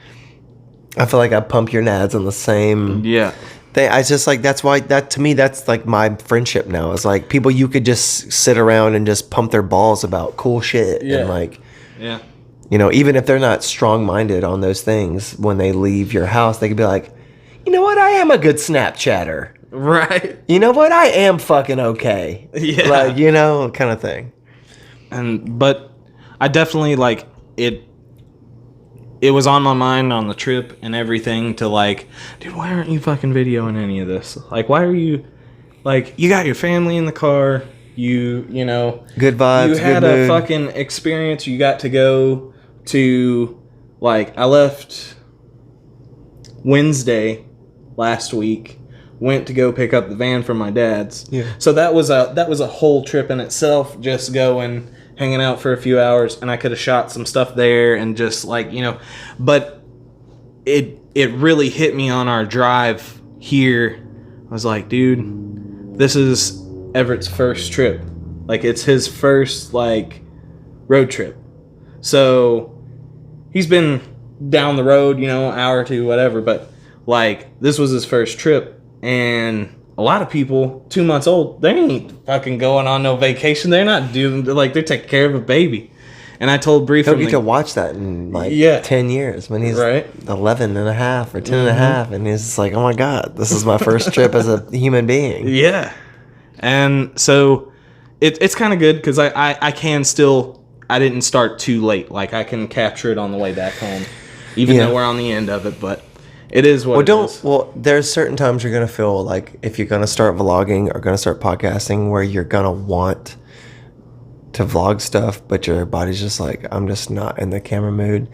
I feel like I pump your nads on the same Yeah. thing. I just like, that's why, that to me, that's like my friendship now. It's like people you could just sit around and just pump their balls about cool shit. Yeah. And like, Yeah. even if they're not strong-minded on those things, when they leave your house, they could be like, you know what? I am a good Snapchatter. Right. You know what? I am fucking okay. Yeah. Like, kind of thing. But I definitely like it. It was on my mind on the trip and everything to like, dude, why aren't you fucking videoing any of this? Like, why are you, like, you got your family in the car, you know. Good vibes, You had good a mood. fucking experience. You got to go to, like, I left Wednesday last week, went to go pick up the van from my dad's. Yeah. So that was a whole trip in itself, just going, hanging out for a few hours, and I could have shot some stuff there and just like, but it really hit me on our drive here. I was like, dude, this is Everett's first trip. Like, it's his first like road trip. So he's been down the road, an hour or two, whatever, but like this was his first trip. And a lot of people, 2 months old, they ain't fucking going on no vacation. They're not doing, like, they're taking care of a baby. And I told Bree He'll from get to watch that in like Yeah. 10 years when he's Right. 11 and a half or 10 and a half. And he's just like, oh my God, this is my first trip as a human being. Yeah. And so it's kind of good because I can still, I didn't start too late. Like, I can capture it on the way back home, even Yeah. though we're on the end of it. But it is what it is. Well, there's certain times you're going to feel like if you're going to start vlogging or going to start podcasting where you're going to want to vlog stuff, but your body's just like, I'm just not in the camera mood.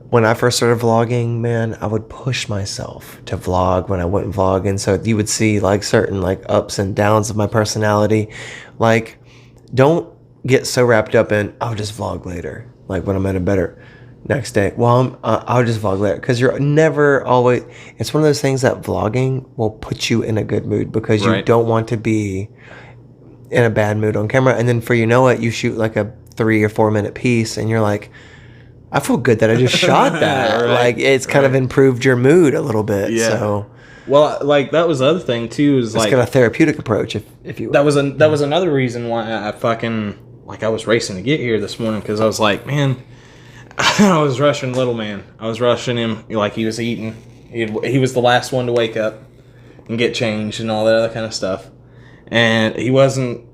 When I first started vlogging, man, I would push myself to vlog when I wouldn't vlog. And so you would see like certain like ups and downs of my personality. Like, don't get so wrapped up in, I'll just vlog later. Like when I'm at a better next day. Well, I'll just vlog later. Because you're never always, it's one of those things that vlogging will put you in a good mood because you Right. don't want to be in a bad mood on camera. And then for you shoot like a 3 or 4 minute piece and you're like, I feel good that I just shot that. Right. Like it's kind of improved your mood a little bit. Yeah. So Well, like, that was the other thing too, is it's like, got a therapeutic approach if you will. that was another reason why I fucking, like, I was racing to get here this morning, because I was like, man, I was rushing little man. I was rushing him like he was eating. He was the last one to wake up and get changed and all that other kind of stuff. And he wasn't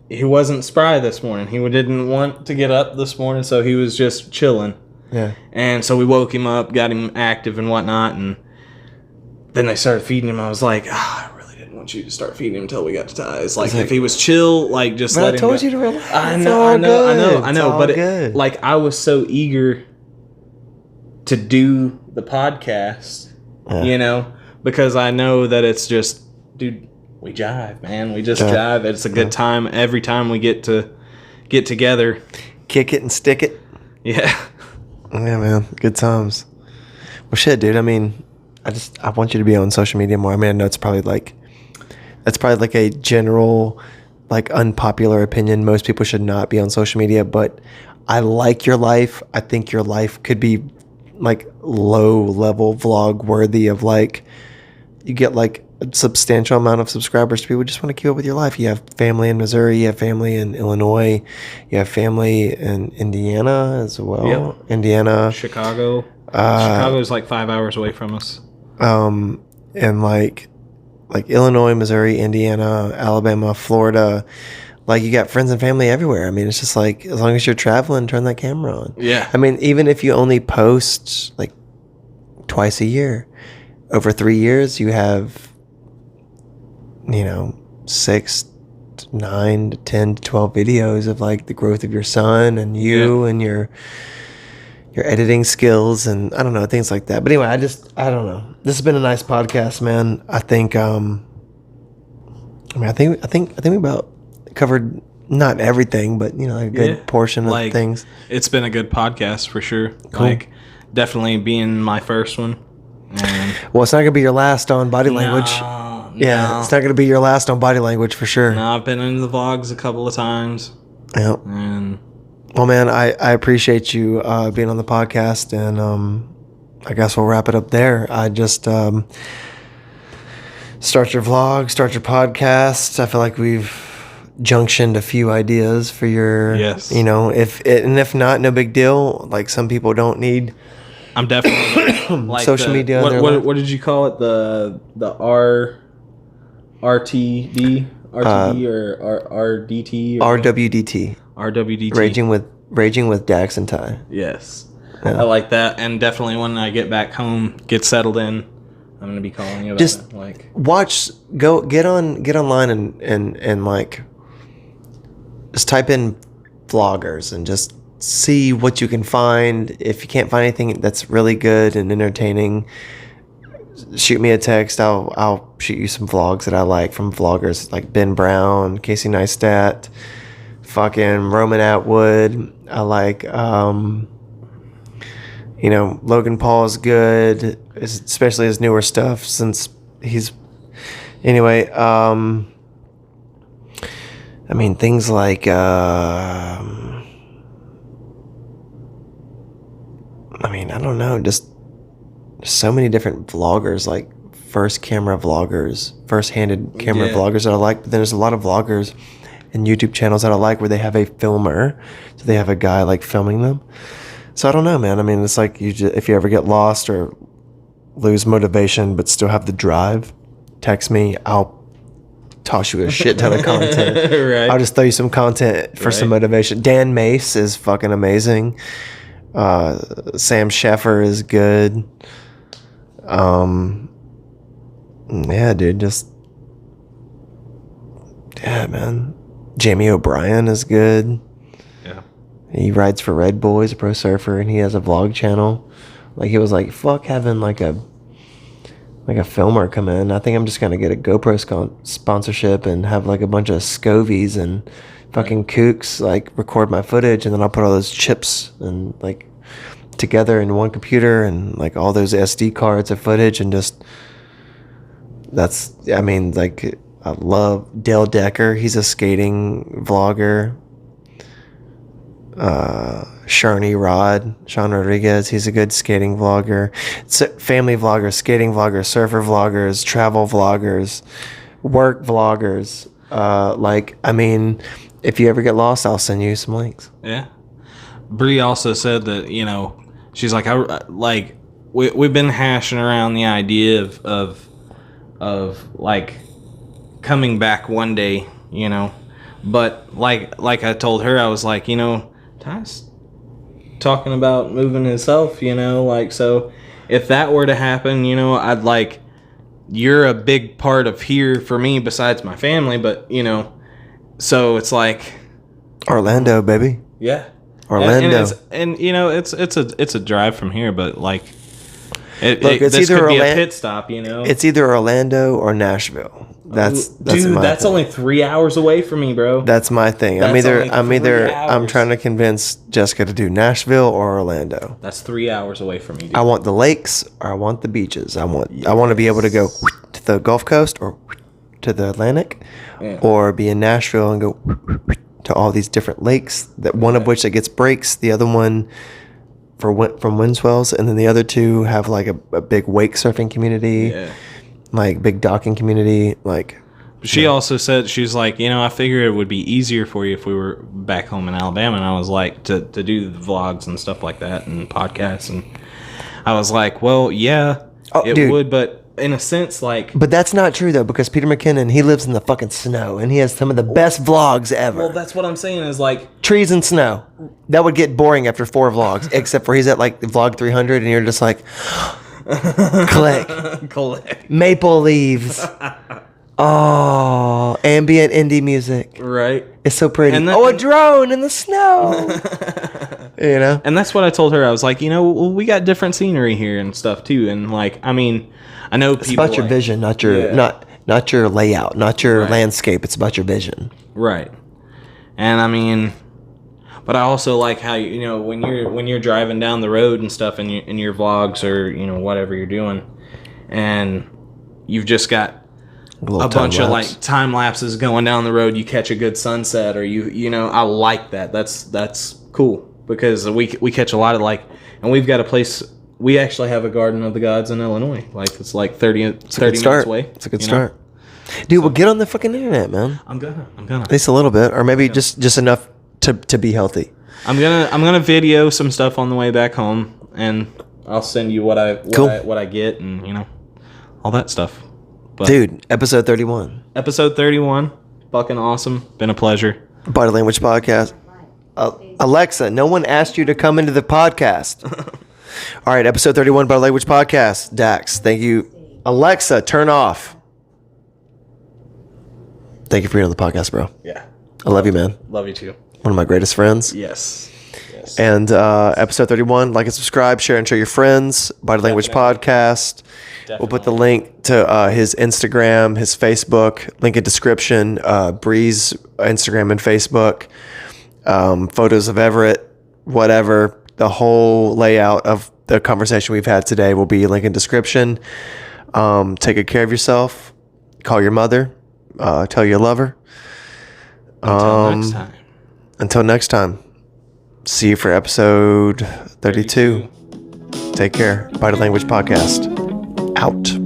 spry this morning. He didn't want to get up this morning, so he was just chilling. Yeah. And so we woke him up, got him active and whatnot, and then they started feeding him. I was like, I really didn't want you to start feeding him until we got to Ties. Like, if he was chill, like, just But let I him told go. you to relax. I It's know, all I know. It's all But good. like, I was so eager to do the podcast, because I know that it's just, dude, we jive, man. We just jive. It's a good time every time we get together. Kick it and stick it. Yeah. Yeah, man. Good times. Well, shit, dude. I mean, I want you to be on social media more. I mean, I know that's probably like a general, like, unpopular opinion. Most people should not be on social media, but I like your life. I think your life could be like low level vlog worthy of like, you get like a substantial amount of subscribers to people who just want to keep up with your life. You have family in Missouri, you have family in Illinois, you have family in Indiana as well. Yep. Indiana, Chicago. Chicago's like 5 hours away from us. and like Illinois, Missouri, Indiana, Alabama, Florida. Like, you got friends and family everywhere. I mean, it's just like, as long as you're traveling, turn that camera on. Yeah. I mean, even if you only post like twice a year, over 3 years, you have, 6 to 9 to 10 to 12 videos of like the growth of your son and you and your editing skills and I don't know, things like that. But anyway, I don't know. This has been a nice podcast, man. I think I think we about covered not everything, but a good portion of things. It's been a good podcast for sure. Cool. Like, definitely being my first one. Well, it's not gonna be your last on body language. Yeah, it's not gonna be your last on body language for sure. No, I've been in the vlogs a couple of times. Yeah. And well, man, I appreciate you being on the podcast, and I guess we'll wrap it up there. I just start your vlog, start your podcast. I feel like we've junctioned a few ideas for your, if not, no big deal. Like, some people don't need. I'm definitely like social media. What did you call it? The RTD or RDT or RWDT. Raging with Dax and Ty. Yes. Yeah. I like that, and definitely when I get back home, get settled in, I'm gonna be calling you about just it. Like, get online and like just type in vloggers and just see what you can find. If you can't find anything that's really good and entertaining, shoot me a text. I'll shoot you some vlogs that I like from vloggers like Ben Brown, Casey Neistat, fucking Roman Atwood. I like Logan Paul is good, especially his newer stuff, since he's anyway. I mean, things like I don't know, just so many different vloggers, like first-handed camera vloggers that I like. But then there's a lot of vloggers and YouTube channels that I like where they have a filmer, so they have a guy like filming them. So I don't know, man. I mean, it's like if you ever get lost or lose motivation but still have the drive, text me. I'll toss you a shit ton of content. Right. I'll just throw you some content for some motivation. Dan Mace is fucking amazing. Sam Sheffer is good. Yeah, dude, man. Jamie O'Brien is good. Yeah. He rides for Red Bull. He's a pro surfer, and he has a vlog channel. Like, he was like, fuck having like a filmer come in. I think I'm just gonna get a GoPro sponsorship and have like a bunch of Scovies and fucking kooks like record my footage, and then I'll put all those chips and like together in one computer and like all those SD cards of footage, and just I love Dale Decker. He's a skating vlogger. Sean Rodriguez, he's a good skating vlogger. Family vloggers, skating vloggers, surfer vloggers, travel vloggers, work vloggers. If you ever get lost, I'll send you some links. Yeah. Bree also said that, she's like, we've been hashing around the idea of like coming back one day, but like I told her, I was like, Ty's talking about moving himself, so if that were to happen, I'd like, you're a big part of here for me besides my family, but so it's like Orlando, baby. Yeah. Orlando. And it's a drive from here, but like it's this either could be a pit stop, It's either Orlando or Nashville. That's only 3 hours away from me, bro. That's my thing. I'm trying to convince Jessica to do Nashville or Orlando. That's 3 hours away from me, dude. I want the lakes or I want the beaches. I want to be able to go to the Gulf Coast or to the Atlantic, or be in Nashville and go to all these different lakes. That one of which that gets breaks, the other one from Windswells, and then the other two have like a big wake surfing community, like big docking community. Like she also said, she's like, I figured it would be easier for you if we were back home in Alabama. And I was like, to do the vlogs and stuff like that and podcasts. And I was like, well, yeah, it would, but in a sense, like... But that's not true, though, because Peter McKinnon, he lives in the fucking snow, and he has some of the best vlogs ever. Well, that's what I'm saying is, like... Trees and snow. That would get boring after 4 vlogs, except for he's at, like, vlog 300, and you're just like... Click. Maple leaves. Oh, ambient indie music. Right. It's so pretty. A drone in the snow. And that's what I told her. I was like, we got different scenery here and stuff, too. And, like, I mean... I know people. It's about your vision, not your not your layout, not your landscape. It's about your vision. Right. And I mean, but I also like how when you're driving down the road and stuff in your vlogs or whatever you're doing, and you've just got a bunch of like time lapses going down the road. You catch a good sunset, or I like that. That's cool because we catch a lot of and we've got a place. We actually have a Garden of the Gods in Illinois. Like, it's like 30 minutes away. It's a good start. Dude, well, get on the fucking internet, man. I'm gonna. At least a little bit. Or maybe just enough to be healthy. I'm gonna video some stuff on the way back home, and I'll send you what I get and, all that stuff. But dude, episode 31. Episode 31. Fucking awesome. Been a pleasure. Body Language Podcast. Alexa, no one asked you to come into the podcast. All right, episode 31, Body Language Podcast. DAX, thank you. Alexa, turn off. Thank you for being on the podcast, bro. Yeah. I love you, man. Love you too. One of my greatest friends. Yes. And episode 31, like and subscribe, share and show your friends. Body Language Podcast. We'll put the link to his Instagram, his Facebook, link in description, Bree's Instagram and Facebook, photos of Everett, whatever. The whole layout of the conversation we've had today will be link in description. Take good care of yourself. Call your mother. Tell you love her. Until next time. See you for episode 32. Take care. Body Language Podcast. Out.